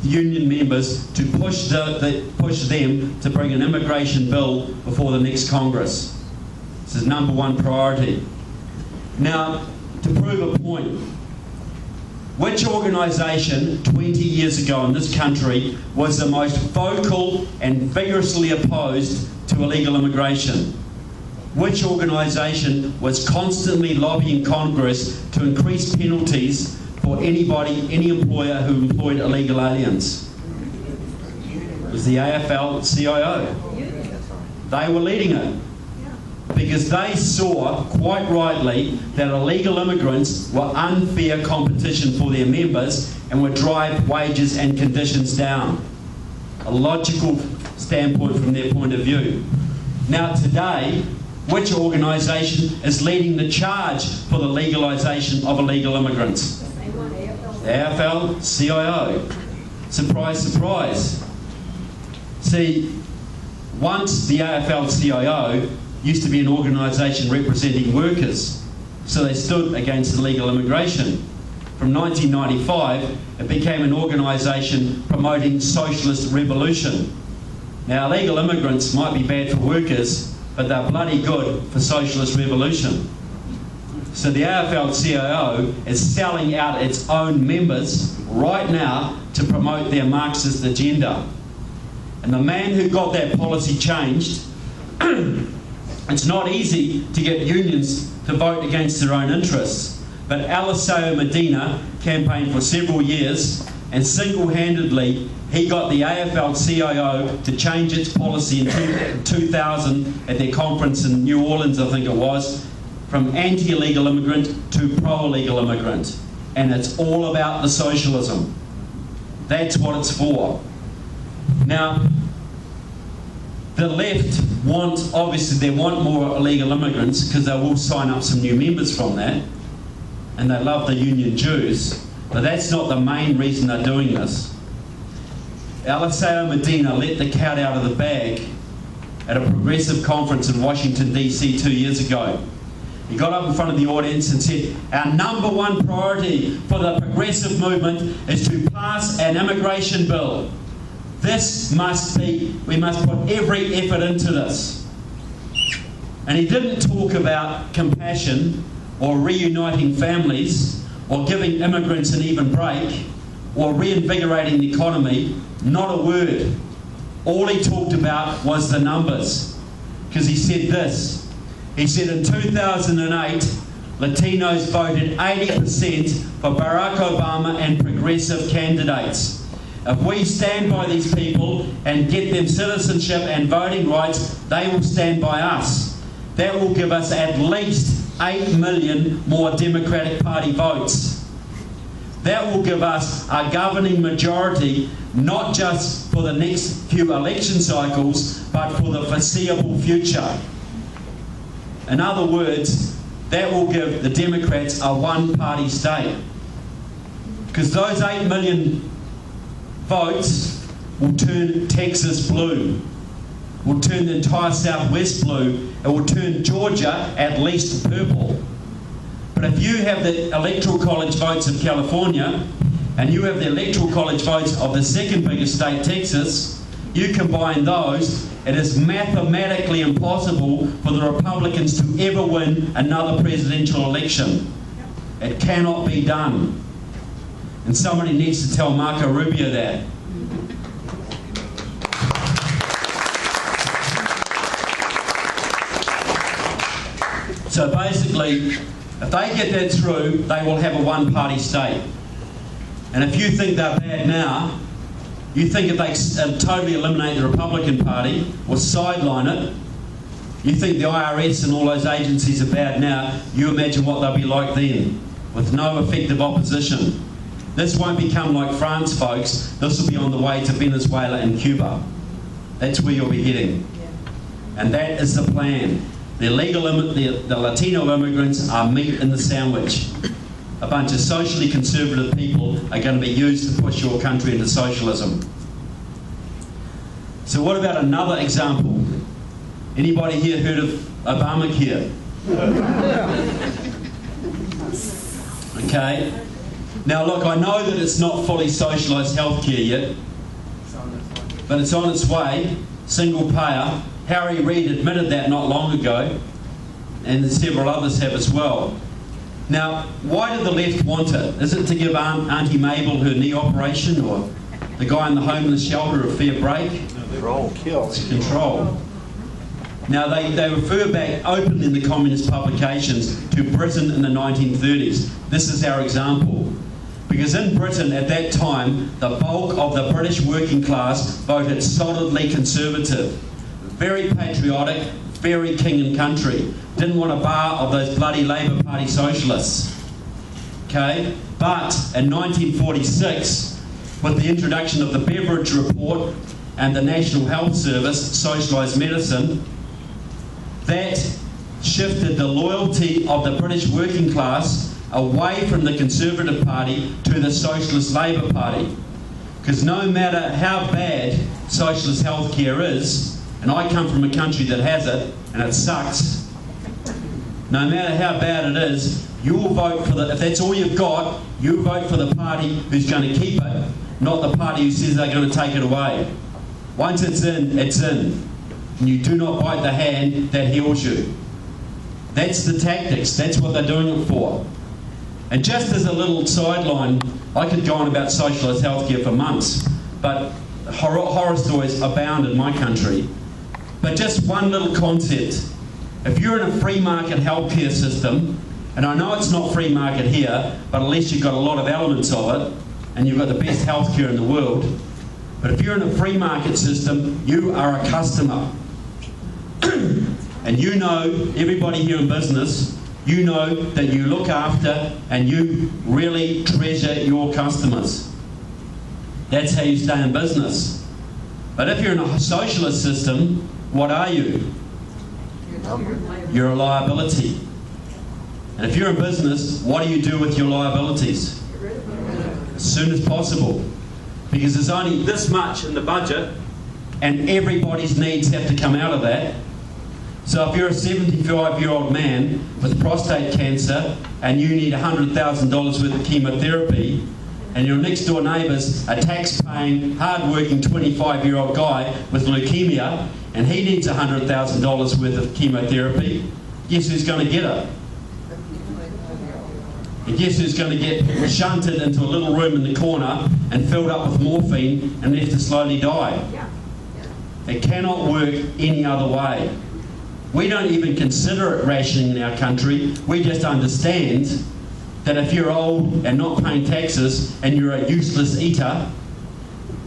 union members, to push them to bring an immigration bill before the next Congress. This is #1 priority. Now, to prove a point, which organisation 20 years ago in this country was the most vocal and vigorously opposed to illegal immigration? Which organisation was constantly lobbying Congress to increase penalties for any employer who employed illegal aliens? It was the AFL-CIO. They were leading it because they saw, quite rightly, that illegal immigrants were unfair competition for their members and would drive wages and conditions down. A logical standpoint from their point of view. Now today, which organisation is leading the charge for the legalisation of illegal immigrants? The AFL-CIO. Surprise, surprise. See, once the AFL-CIO used to be an organisation representing workers, so they stood against illegal immigration. From 1995, it became an organisation promoting socialist revolution. Now, illegal immigrants might be bad for workers, but they're bloody good for socialist revolution. So the AFL-CIO is selling out its own members right now to promote their Marxist agenda. And the man who got that policy changed, it's not easy to get unions to vote against their own interests, but Eliseo Medina campaigned for several years, and single-handedly he got the AFL-CIO to change its policy in 2000 at their conference in New Orleans, I think it was, from anti-illegal immigrant to pro-illegal immigrant. And it's all about the socialism. That's what it's for. Now, the left obviously they want more illegal immigrants because they will sign up some new members from that, and they love the union dues, but that's not the main reason they're doing this. Eliseo Medina let the cat out of the bag at a progressive conference in Washington, D.C. 2 years ago. He got up in front of the audience and said, our #1 priority for the progressive movement is to pass an immigration bill. We must put every effort into this. And he didn't talk about compassion or reuniting families or giving immigrants an even break or reinvigorating the economy. Not a word. All he talked about was the numbers. Because he said this. He said in 2008, Latinos voted 80% for Barack Obama and progressive candidates. If we stand by these people and get them citizenship and voting rights, they will stand by us. That will give us at least 8 million more Democratic Party votes. That will give us a governing majority, not just for the next few election cycles, but for the foreseeable future. In other words, that will give the Democrats a one-party state. Because those 8 million votes will turn Texas blue, will turn the entire Southwest blue, it will turn Georgia at least purple. But if you have the Electoral College votes of California, and you have the Electoral College votes of the second biggest state, Texas, you combine those, it is mathematically impossible for the Republicans to ever win another presidential election. It cannot be done. And somebody needs to tell Marco Rubio that. So basically, if they get that through, they will have a one-party state. And if you think they're bad now, you think if they totally eliminate the Republican Party or sideline it, you think the IRS and all those agencies are bad now, you imagine what they'll be like then, with no effective opposition. This won't become like France, folks. This will be on the way to Venezuela and Cuba. That's where you'll be heading. And that is the plan. The Latino immigrants are meat in the sandwich. A bunch of socially conservative people are going to be used to push your country into socialism. So what about another example? Anybody here heard of Obamacare? Okay. Now look, I know that it's not fully socialised healthcare yet, but it's on its way, single payer. Harry Reid admitted that not long ago, and several others have as well. Now, why did the left want it? Is it to give Auntie Mabel her knee operation, or the guy in the homeless shelter a fair break? Control, kill. It's control. Now, they refer back openly in the communist publications to Britain in the 1930s. This is our example. Because in Britain at that time, the bulk of the British working class voted solidly conservative. Very patriotic, very king and country. Didn't want a bar of those bloody Labour Party socialists. Okay? But in 1946, with the introduction of the Beveridge Report and the National Health Service, socialised medicine, that shifted the loyalty of the British working class away from the Conservative Party to the Socialist Labour Party. Because no matter how bad socialist healthcare is, and I come from a country that has it, and it sucks, no matter how bad it is, you'll vote for if that's all you've got, you vote for the party who's going to keep it, not the party who says they're going to take it away. Once it's in, it's in. And you do not bite the hand that heals you. That's the tactics. That's what they're doing it for. And just as a little sideline, I could go on about socialist healthcare for months, but horror stories abound in my country. But just one little concept. If you're in a free market healthcare system, and I know it's not free market here, but at least you've got a lot of elements of it, and you've got the best healthcare in the world. But if you're in a free market system, you are a customer. And you know, everybody here in business, you know that you look after and you really treasure your customers. That's how you stay in business. But if you're in a socialist system, what are you? You're a liability. And if you're in business, what do you do with your liabilities? As soon as possible. Because there's only this much in the budget, and everybody's needs have to come out of that. So if you're a 75-year-old man with prostate cancer and you need $100,000 worth of chemotherapy, and your next door neighbour's a tax-paying, hard-working 25-year-old guy with leukemia, and he needs $100,000 worth of chemotherapy, guess who's going to get it? And guess who's going to get shunted into a little room in the corner and filled up with morphine and left to slowly die? It cannot work any other way. We don't even consider it rationing in our country. We just understand that if you're old and not paying taxes and you're a useless eater,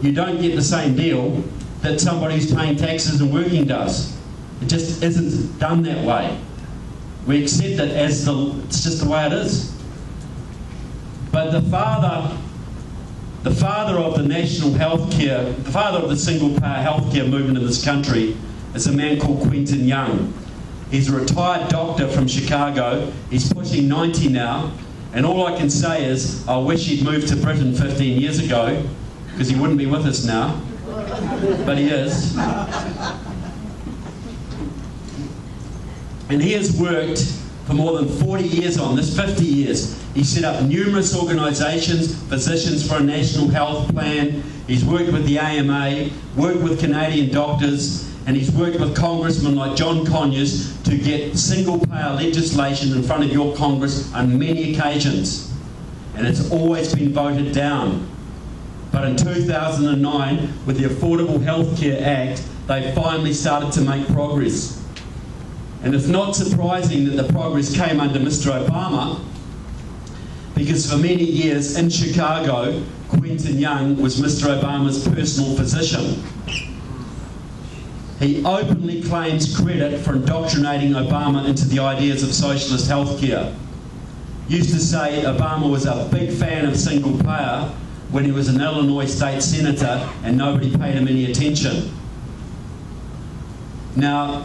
you don't get the same deal that somebody who's paying taxes and working does. It just isn't done that way. We accept it as it's just the way it is. But the father of the national healthcare, the father of the single-payer healthcare movement in this country is a man called Quentin Young. He's a retired doctor from Chicago. He's pushing 90 now. And all I can say is, I wish he'd moved to Britain 15 years ago, because he wouldn't be with us now. But he is. And he has worked for more than 40 years on this, 50 years. He set up numerous organisations, Physicians for a National Health Plan. He's worked with the AMA, worked with Canadian doctors, and he's worked with congressmen like John Conyers to get single-payer legislation in front of your Congress on many occasions. And it's always been voted down. But in 2009, with the Affordable Health Care Act, they finally started to make progress. And it's not surprising that the progress came under Mr. Obama, because for many years in Chicago, Quentin Young was Mr. Obama's personal physician. He openly claims credit for indoctrinating Obama into the ideas of socialist healthcare. Used to say Obama was a big fan of single payer when he was an Illinois state senator and nobody paid him any attention. Now,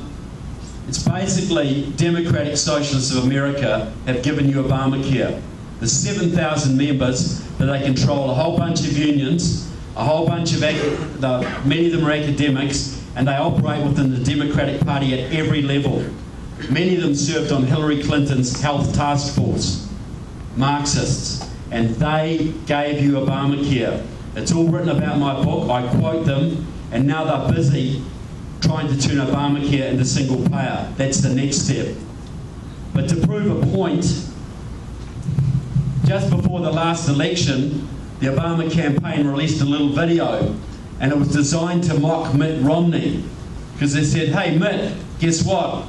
it's basically Democratic Socialists of America have given you Obamacare. There's 7,000 members, but they control a whole bunch of unions, a whole bunch of, many of them are academics, and they operate within the Democratic Party at every level. Many of them served on Hillary Clinton's health task force, Marxists, and they gave you Obamacare. It's all written about my book, I quote them, and now they're busy trying to turn Obamacare into single payer. That's the next step. But to prove a point, just before the last election, the Obama campaign released a little video, and it was designed to mock Mitt Romney, because they said, hey Mitt, guess what?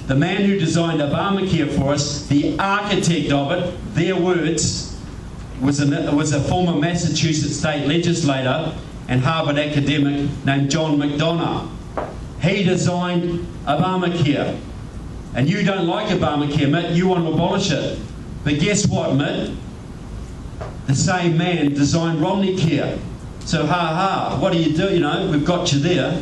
The man who designed Obamacare for us, the architect of it, their words, was a former Massachusetts state legislator and Harvard academic named John McDonough. He designed Obamacare. And you don't like Obamacare, Mitt, you want to abolish it. But guess what, Mitt? The same man designed Romneycare. So ha, what do? You know, we've got you there.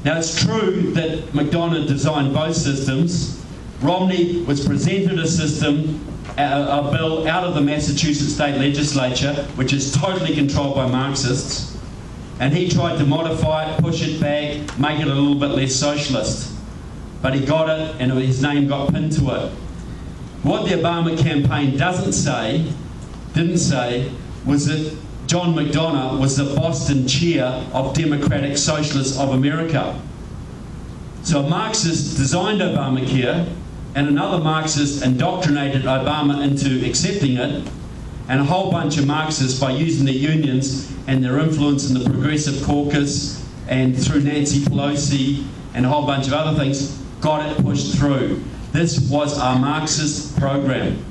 Now it's true that McDonough designed both systems. Romney was presented a system, a bill out of the Massachusetts state legislature, which is totally controlled by Marxists. And he tried to modify it, push it back, make it a little bit less socialist. But he got it, and his name got pinned to it. What the Obama campaign didn't say, was that John McDonough was the Boston chair of Democratic Socialists of America. So a Marxist designed Obamacare, and another Marxist indoctrinated Obama into accepting it, and a whole bunch of Marxists, by using their unions and their influence in the Progressive Caucus and through Nancy Pelosi and a whole bunch of other things, got it pushed through. This was our Marxist program.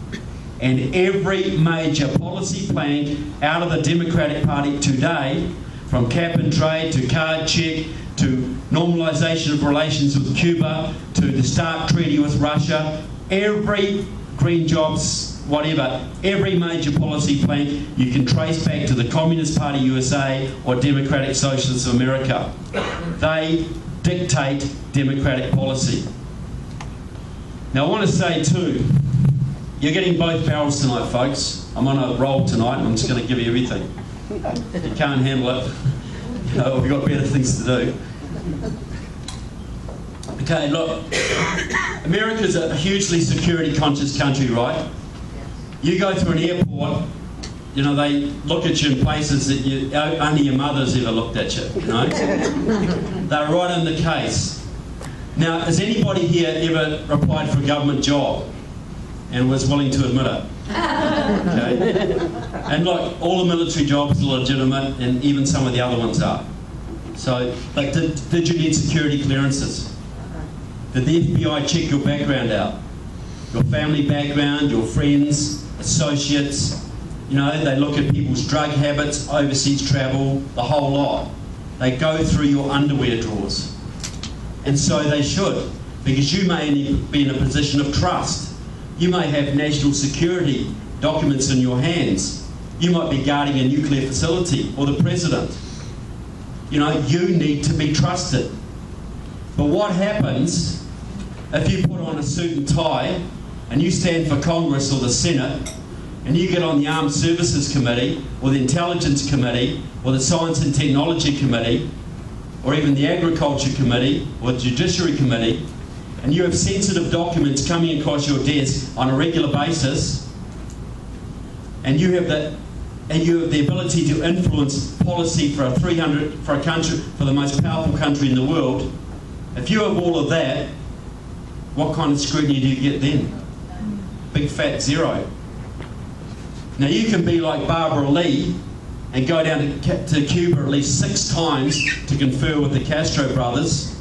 And every major policy plank out of the Democratic Party today, from cap and trade to card check to normalisation of relations with Cuba to the START treaty with Russia, every green jobs, whatever, every major policy plank you can trace back to the Communist Party USA or Democratic Socialists of America. They dictate democratic policy. Now I want to say too, you're getting both barrels tonight, folks. I'm on a roll tonight and I'm just going to give you everything. If you can't handle it, you know, we've got better things to do. Okay, look, America's a hugely security conscious country, right? You go through an airport you know, they look at you in places that only your mother's ever looked at you, you know? They're right in the case. Now, has anybody here ever applied for a government job and was willing to admit it? Okay. And look, all the military jobs are legitimate, and even some of the other ones are. So, but did you need security clearances? Did the FBI check your background out? Your family background, your friends, associates? You know, they look at people's drug habits, overseas travel, the whole lot. They go through your underwear drawers. And so they should, because you may be in a position of trust. You may have national security documents in your hands. You might be guarding a nuclear facility, or the president. You know, you need to be trusted. But what happens if you put on a suit and tie and you stand for Congress or the Senate and you get on the Armed Services Committee or the Intelligence Committee or the Science and Technology Committee or even the Agriculture Committee or the Judiciary Committee, and you have sensitive documents coming across your desk on a regular basis, and you have the ability to influence policy for a country, for the most powerful country in the world. If you have all of that, what kind of scrutiny do you get then? Big fat zero. Now you can be like Barbara Lee and go down to Cuba at least 6 times to confer with the Castro brothers,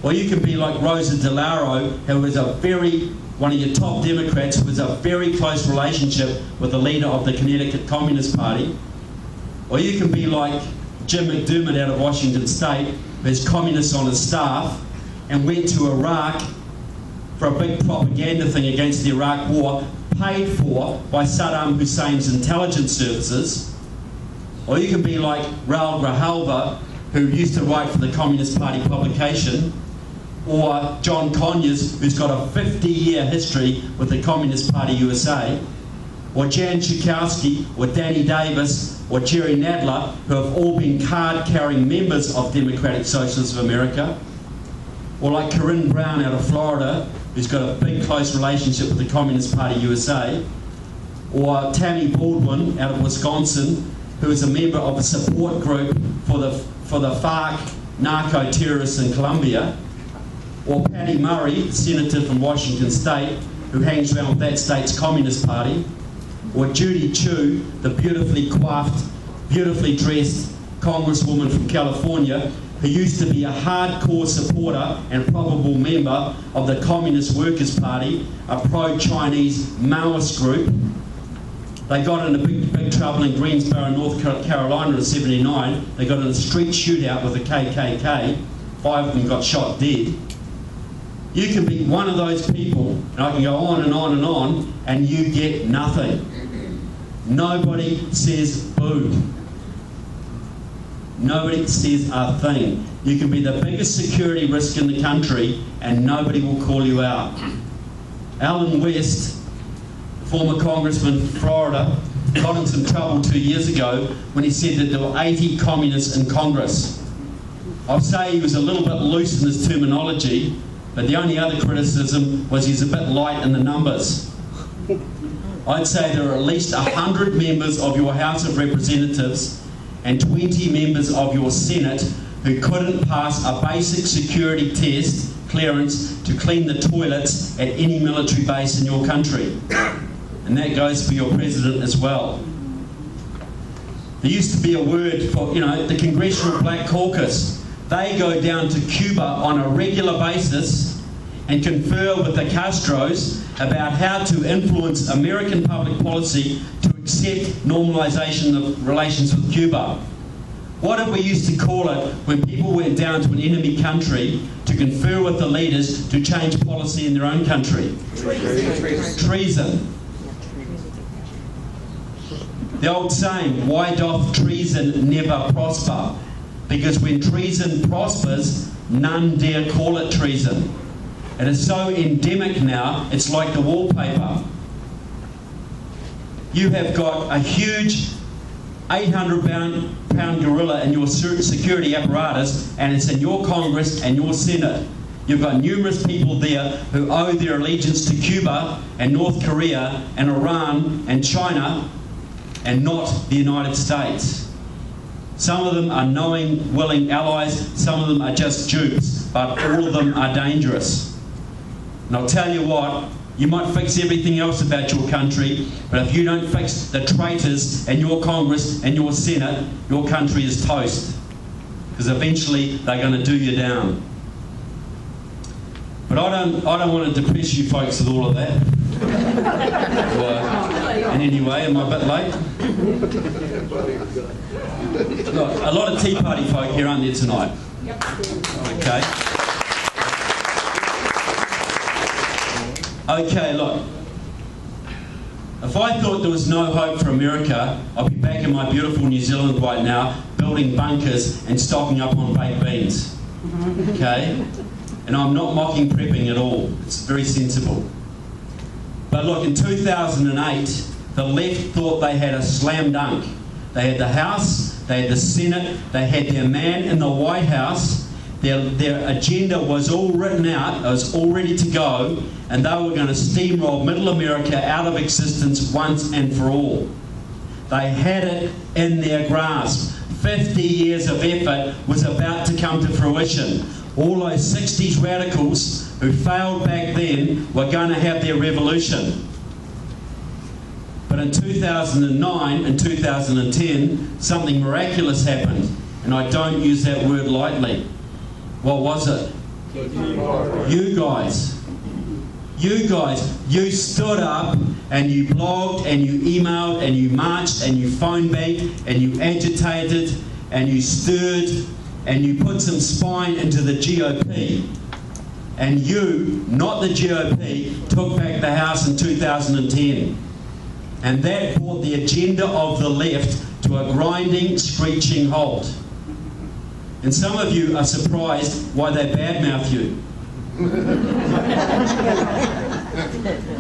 or you can be like Rosa DeLauro, who is one of your top Democrats, who has a very close relationship with the leader of the Connecticut Communist Party, or you can be like Jim McDermott out of Washington State, who has communists on his staff and went to Iraq for a big propaganda thing against the Iraq War, paid for by Saddam Hussein's intelligence services. Or you can be like Raul Grijalva, who used to write for the Communist Party publication, or John Conyers, who's got a 50-year history with the Communist Party USA, or Jan Schakowsky, or Danny Davis, or Jerry Nadler, who have all been card-carrying members of Democratic Socialists of America, or like Corinne Brown out of Florida, who's got a big close relationship with the Communist Party USA, or Tammy Baldwin out of Wisconsin, who is a member of a support group for the FARC narco-terrorists in Colombia, or Patty Murray, senator from Washington State, who hangs around with that state's Communist Party, or Judy Chu, the beautifully coiffed, beautifully dressed congresswoman from California, who used to be a hardcore supporter and probable member of the Communist Workers' Party, a pro-Chinese Maoist group. They got in a big trouble in Greensboro, North Carolina in '79. They got in a street shootout with the KKK. 5 of them got shot dead. You can be one of those people, and I can go on and on and on, and you get nothing. Nobody says boo. Nobody says a thing. You can be the biggest security risk in the country, and nobody will call you out. Alan West, former congressman from Florida, got in some trouble 2 years ago when he said that there were 80 communists in Congress. I'll say he was a little bit loose in his terminology, but the only other criticism was he's a bit light in the numbers. I'd say there are at least 100 members of your House of Representatives and 20 members of your Senate who couldn't pass a basic security test clearance to clean the toilets at any military base in your country. And that goes for your president as well. There used to be a word for, the Congressional Black Caucus. They go down to Cuba on a regular basis and confer with the Castros about how to influence American public policy to accept normalization of relations with Cuba. What did we used to call it when people went down to an enemy country to confer with the leaders to change policy in their own country? Treason. The old saying, why doth treason never prosper? Because when treason prospers, none dare call it treason. It is so endemic now, it's like the wallpaper. You have got a huge 800-pound gorilla in your security apparatus, and it's in your Congress and your Senate. You've got numerous people there who owe their allegiance to Cuba and North Korea and Iran and China, and not the United States. Some of them are knowing, willing allies, some of them are just dupes, but all of them are dangerous. And I'll tell you what, you might fix everything else about your country, but if you don't fix the traitors in your Congress and your Senate, your country is toast. Because eventually they're going to do you down. But I don't want to depress you folks with all of that. In any way, am I a bit late? Look, a lot of Tea Party folk here, aren't there, tonight? Okay. Okay, look. If I thought there was no hope for America, I'd be back in my beautiful New Zealand right now, building bunkers and stocking up on baked beans. Okay? And I'm not mocking prepping at all. It's very sensible. But look, in 2008, the left thought they had a slam dunk. They had the House, they had the Senate, they had their man in the White House. Their agenda was all written out, it was all ready to go, and they were going to steamroll Middle America out of existence once and for all. They had it in their grasp. 50 years of effort was about to come to fruition. All those 60s radicals who failed back then were going to have their revolution. But in 2009 and 2010, something miraculous happened. And I don't use that word lightly. What was it? You guys. You guys, you stood up and you blogged and you emailed and you marched and you phone banked and you agitated and you stirred and you put some spine into the GOP. And you, not the GOP, took back the House in 2010. And that brought the agenda of the left to a grinding, screeching halt. And some of you are surprised why they badmouth you.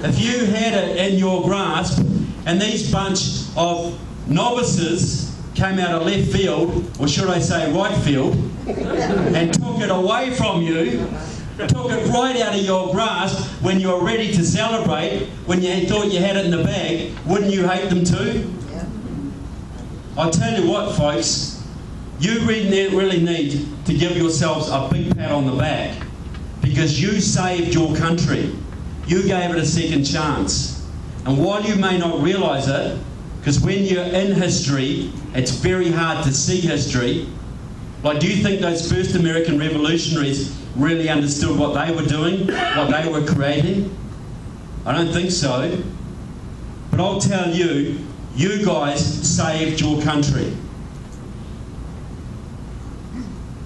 If you had it in your grasp and these bunch of novices came out of left field, or should I say right field, and took it away from you, took it right out of your grasp when you were ready to celebrate, when you thought you had it in the bag, wouldn't you hate them too? I'll tell you what, folks, you really need to give yourselves a big pat on the back, because you saved your country. You gave it a second chance. And while you may not realise it, because when you're in history, it's very hard to see history. Like, do you think those first American revolutionaries really understood what they were doing, what they were creating? I don't think so. But I'll tell you, you guys saved your country.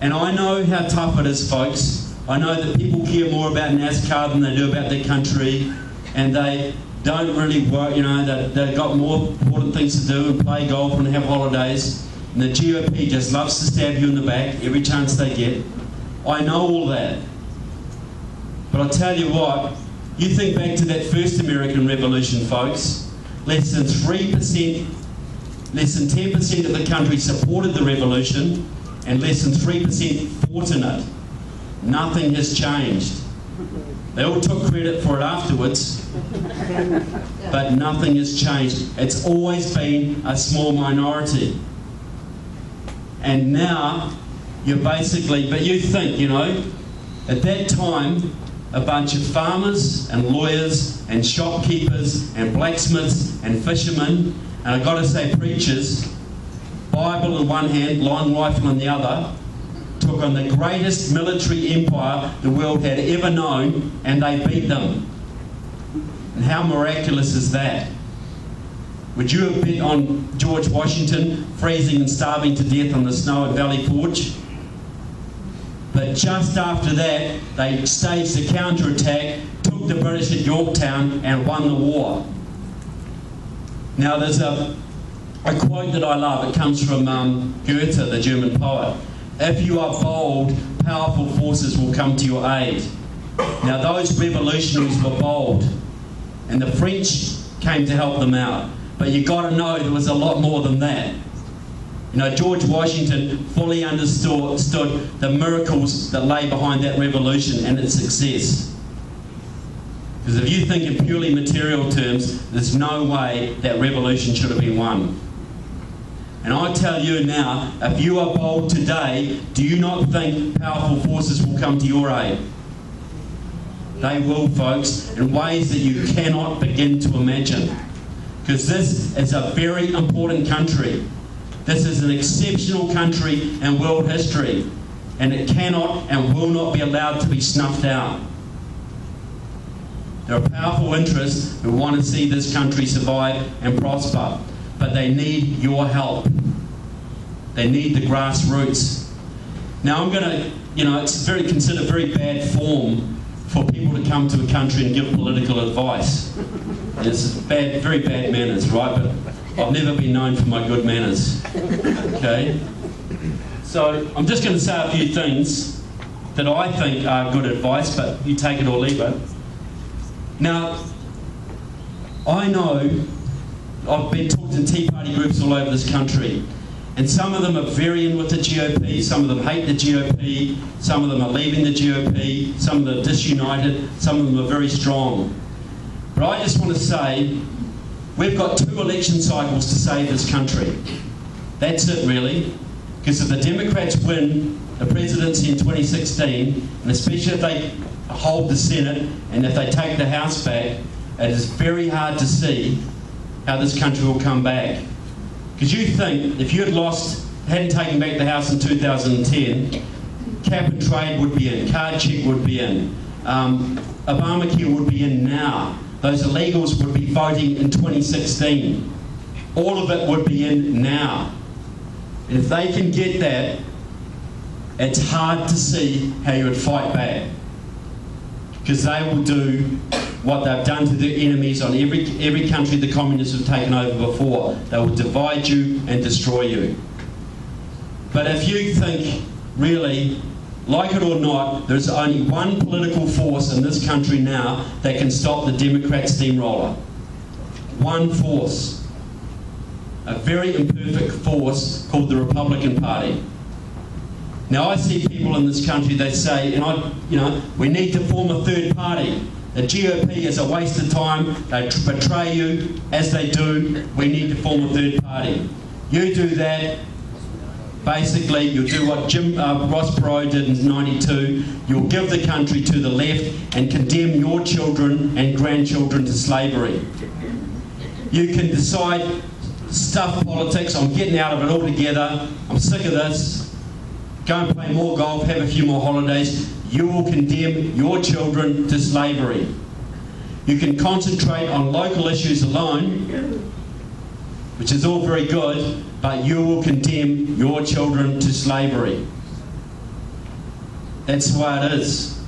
And I know how tough it is, folks. I know that people care more about NASCAR than they do about their country, and they don't really work, you know, they've got more important things to do and play golf and have holidays. And the GOP just loves to stab you in the back every chance they get. I know all that. But I'll tell you what, you think back to that first American Revolution, folks, less than 10% of the country supported the revolution, and less than 3% fought in it. Nothing has changed. They all took credit for it afterwards, but nothing has changed. It's always been a small minority. And now, you're basically, but you think, you know, at that time, a bunch of farmers and lawyers and shopkeepers and blacksmiths and fishermen, and I've got to say preachers, Bible in one hand, long rifle in the other, took on the greatest military empire the world had ever known, and they beat them. And how miraculous is that? Would you have bet on George Washington freezing and starving to death on the snow at Valley Forge? But just after that, they staged a counterattack, took the British at Yorktown, and won the war. Now there's a quote that I love. It comes from Goethe, the German poet. If you are bold, powerful forces will come to your aid. Now those revolutionaries were bold, and the French came to help them out. But you've got to know there was a lot more than that. You know, George Washington fully understood the miracles that lay behind that revolution and its success. Because if you think in purely material terms, there's no way that revolution should have been won. And I tell you now, if you are bold today, do you not think powerful forces will come to your aid? They will, folks, in ways that you cannot begin to imagine. Because this is a very important country. This is an exceptional country in world history. And it cannot and will not be allowed to be snuffed out. There are powerful interests who want to see this country survive and prosper. But they need your help. They need the grassroots. Now I'm going to, it's considered very bad form for people to come to a country and give political advice. It's very bad manners, right? But I've never been known for my good manners. Okay? So I'm just going to say a few things that I think are good advice, but you take it or leave it. Now, I know I've been talking to Tea Party groups all over this country, and some of them are very in with the GOP, some of them hate the GOP, some of them are leaving the GOP, some of them are disunited, some of them are very strong. But I just want to say, we've got 2 election cycles to save this country. That's it, really. Because if the Democrats win the presidency in 2016, and especially if they hold the Senate, and if they take the House back, it is very hard to see how this country will come back. Because you think, if you hadn't taken back the House in 2010, cap and trade would be in, card check would be in, Obamacare would be in now. Those illegals would be voting in 2016. All of it would be in now. And if they can get that, it's hard to see how you would fight back. Because they will do what they've done to their enemies on every country the communists have taken over before. They will divide you and destroy you. But if you think, really, like it or not, there's only one political force in this country now that can stop the Democrat steamroller. One force. A very imperfect force called the Republican Party. Now I see people in this country, they say, we need to form a third party. The GOP is a waste of time, they betray you, as they do, we need to form a third party. You do that, basically you'll do what Ross Perot did in '92, you'll give the country to the left and condemn your children and grandchildren to slavery. You can decide, stuff politics, I'm getting out of it altogether, I'm sick of this, go and play more golf, have a few more holidays. You will condemn your children to slavery. You can concentrate on local issues alone, which is all very good, but you will condemn your children to slavery. That's the way it is.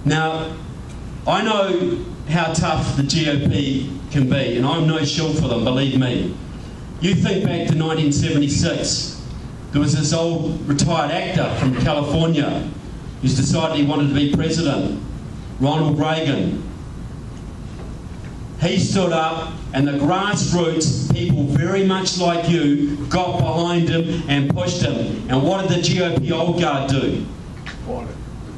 Now, I know how tough the GOP can be, and I'm no shield for them, believe me. You think back to 1976, there was this old retired actor from California who's decided he wanted to be president, Ronald Reagan. He stood up, and the grassroots, people very much like you, got behind him and pushed him. And what did the GOP old guard do?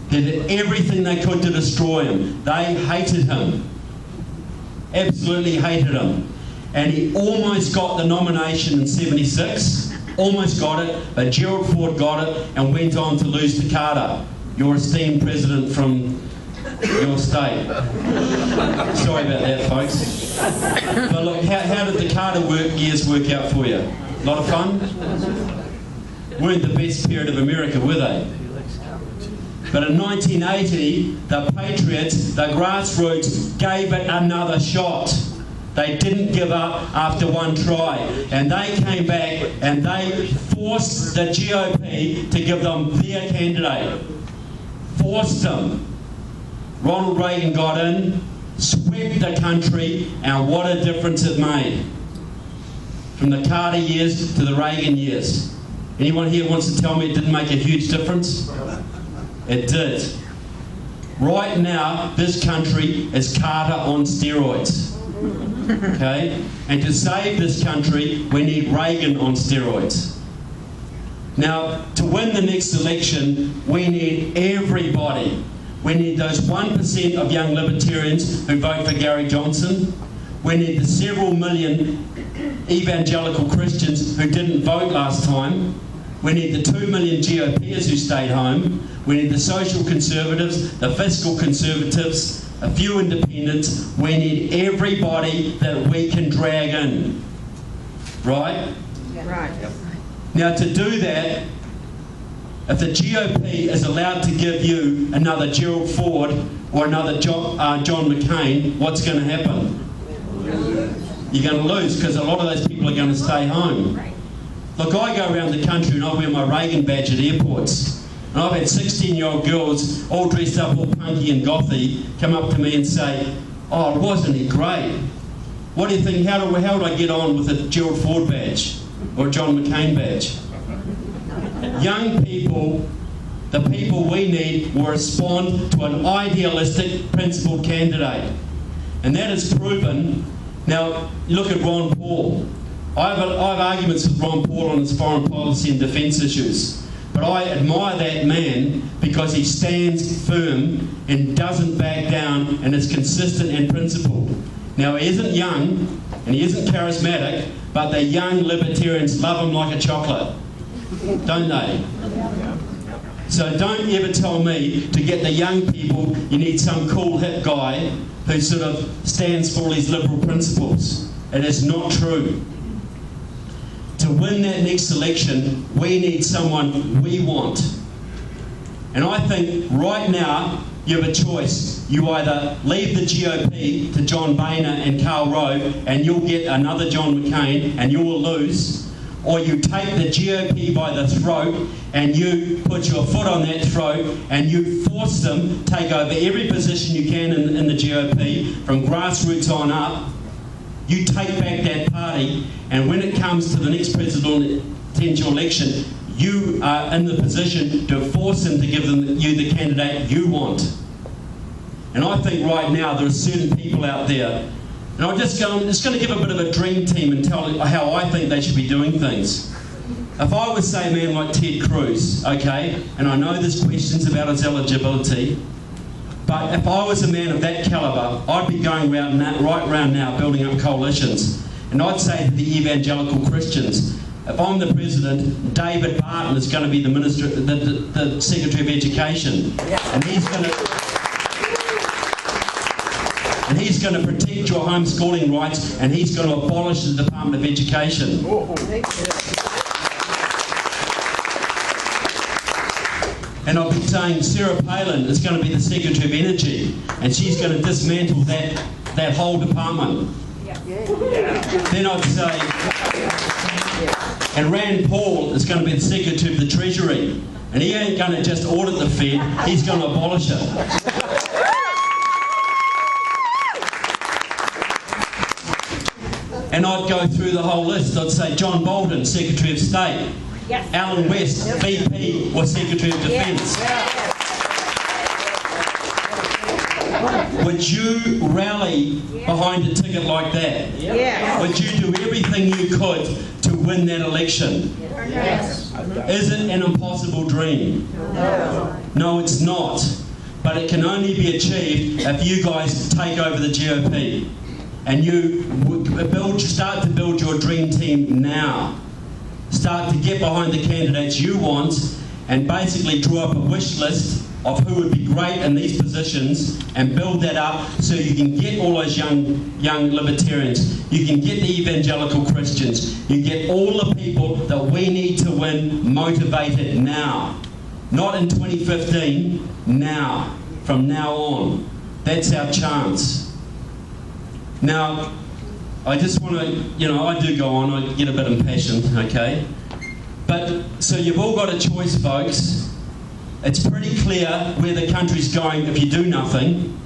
They did everything they could to destroy him. They hated him. Absolutely hated him. And he almost got the nomination in '76. Almost got it, but Gerald Ford got it and went on to lose to Carter, your esteemed president from your state. Sorry about that, folks. But look, how did the Carter years work out for you? A lot of fun? Weren't the best period of America, were they? But in 1980, the Patriots, the grassroots, gave it another shot. They didn't give up after one try. And they came back and they forced the GOP to give them their candidate. Forced them. Ronald Reagan got in, swept the country, and what a difference it made. From the Carter years to the Reagan years. Anyone here wants to tell me it didn't make a huge difference? It did. Right now, this country is Carter on steroids. Okay? And to save this country, we need Reagan on steroids. Now, to win the next election, we need everybody. We need those 1% of young libertarians who vote for Gary Johnson. We need the several million evangelical Christians who didn't vote last time. We need the 2 million GOPers who stayed home. We need the social conservatives, the fiscal conservatives, a few independents. We need everybody that we can drag in. Right? Right. Now, to do that, if the GOP is allowed to give you another Gerald Ford or another John McCain, what's going to happen? You're going to lose, because a lot of those people are going to stay home. Look, I go around the country and I wear my Reagan badge at airports. And I've had 16-year-old girls, all dressed up all punky and gothy, come up to me and say, "Oh, wasn't he great? What do you think, how would I get on with a Gerald Ford badge or a John McCain badge?" Young people, the people we need, will respond to an idealistic, principled candidate. And that is proven. Now, look at Ron Paul. I have arguments with Ron Paul on his foreign policy and defence issues. But I admire that man because he stands firm and doesn't back down and is consistent and principled. Now, he isn't young and he isn't charismatic, but the young libertarians love him like a chocolate, don't they? So don't ever tell me to get the young people you need some cool hip guy who sort of stands for all these liberal principles. It is not true. To win that next election, we need someone we want. And I think right now you have a choice. You either leave the GOP to John Boehner and Karl Rove and you'll get another John McCain and you will lose, or you take the GOP by the throat and you put your foot on that throat and you force them to take over every position you can in the GOP, from grassroots on up. You take back that party, and when it comes to the next presidential election, you are in the position to force them to give you the candidate you want. And I think right now there are certain people out there, and I'm just going to give a bit of a dream team and tell you how I think they should be doing things. If I was, say, a man like Ted Cruz, okay, and I know there's questions about his eligibility, but if I was a man of that calibre, I'd be going right around now building up coalitions. And I'd say to the evangelical Christians, if I'm the president, David Barton is going to be the minister, the Secretary of Education. And he's going to protect your homeschooling rights, and he's going to abolish the Department of Education. And I've been saying Sarah Palin is going to be the Secretary of Energy, and she's going to dismantle that whole department. Then I'd say, and Rand Paul is going to be the Secretary of the Treasury, and he ain't going to just audit the Fed, he's going to abolish it. And I'd go through the whole list. I'd say John Bolton, Secretary of State. Yes. Alan West, VP or Secretary of Defence. Yes. Would you rally behind a ticket like that? Yes. Would you do everything you could to win that election? Yes. Is it an impossible dream? No. No, it's not. But it can only be achieved if you guys take over the GOP and you start to build your dream team now. Start to get behind the candidates you want and basically draw up a wish list of who would be great in these positions and build that up so you can get all those young libertarians, you can get the evangelical Christians, you get all the people that we need to win motivated now. Not in 2015, now. From now on. That's our chance. Now, I just want to, I do go on, I get a bit impatient, okay? But, so you've all got a choice, folks. It's pretty clear where the country's going if you do nothing.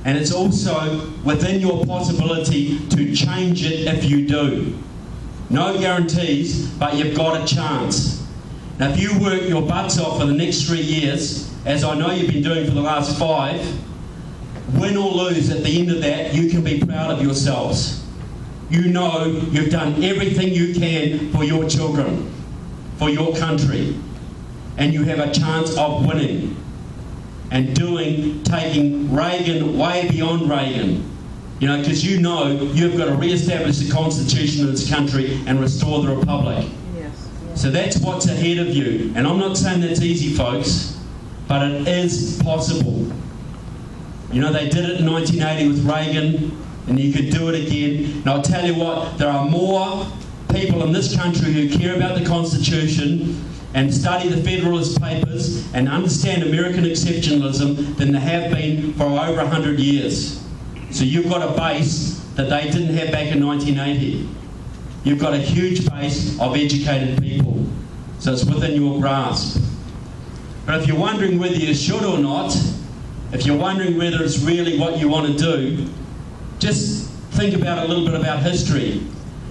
And it's also within your possibility to change it if you do. No guarantees, but you've got a chance. Now, if you work your butts off for the next 3 years, as I know you've been doing for the last 5, win or lose, at the end of that, you can be proud of yourselves. You know you've done everything you can for your children, for your country, and you have a chance of winning and taking Reagan way beyond Reagan. You know, because you know you've got to re-establish the Constitution of this country and restore the Republic. So that's what's ahead of you. And I'm not saying that's easy, folks, but it is possible. You know, they did it in 1980 with Reagan, and you could do it again. And I'll tell you what, there are more people in this country who care about the Constitution and study the Federalist Papers and understand American exceptionalism than there have been for over 100 years. So you've got a base that they didn't have back in 1980. You've got a huge base of educated people. So it's within your grasp. But if you're wondering whether you should or not, if you're wondering whether it's really what you want to do, just think about a little bit about history.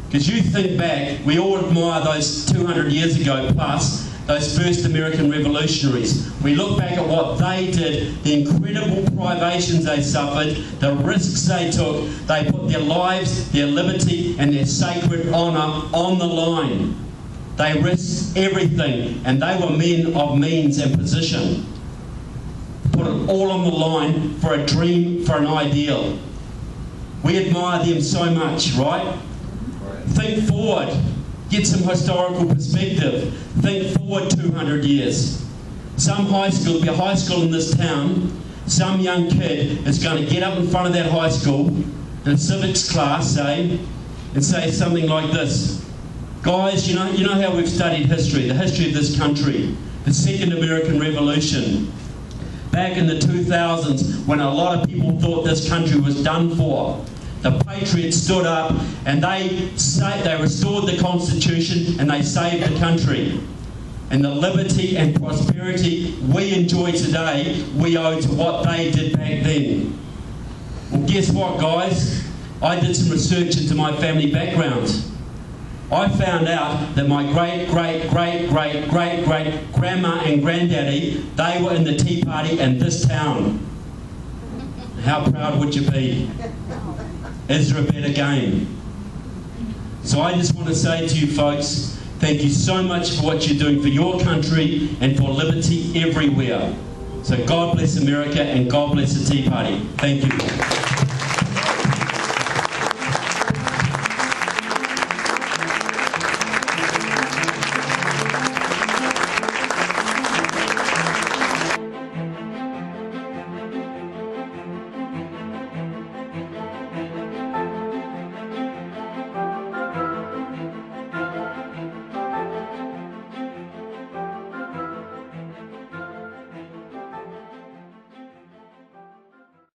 Because you think back, we all admire those 200 years ago plus, those first American revolutionaries. We look back at what they did, the incredible privations they suffered, the risks they took. They put their lives, their liberty, and their sacred honour on the line. They risked everything, and they were men of means and position. Put it all on the line for a dream, for an ideal. We admire them so much, right? Think forward. Get some historical perspective. Think forward 200 years. Some high school, there'll be a high school in this town, some young kid is going to get up in front of that high school in a civics class, say, and say something like this. Guys, you know how we've studied history, the history of this country, the Second American Revolution. Back in the 2000s, when a lot of people thought this country was done for, the Patriots stood up and they restored the Constitution and they saved the country. And the liberty and prosperity we enjoy today, we owe to what they did back then. Well, guess what, guys? I did some research into my family background. I found out that my great-great-great-great-great-grandma and granddaddy, they were in the Tea Party in this town. How proud would you be? Is there a better game? So I just want to say to you folks, thank you so much for what you're doing for your country and for liberty everywhere. So God bless America and God bless the Tea Party. Thank you.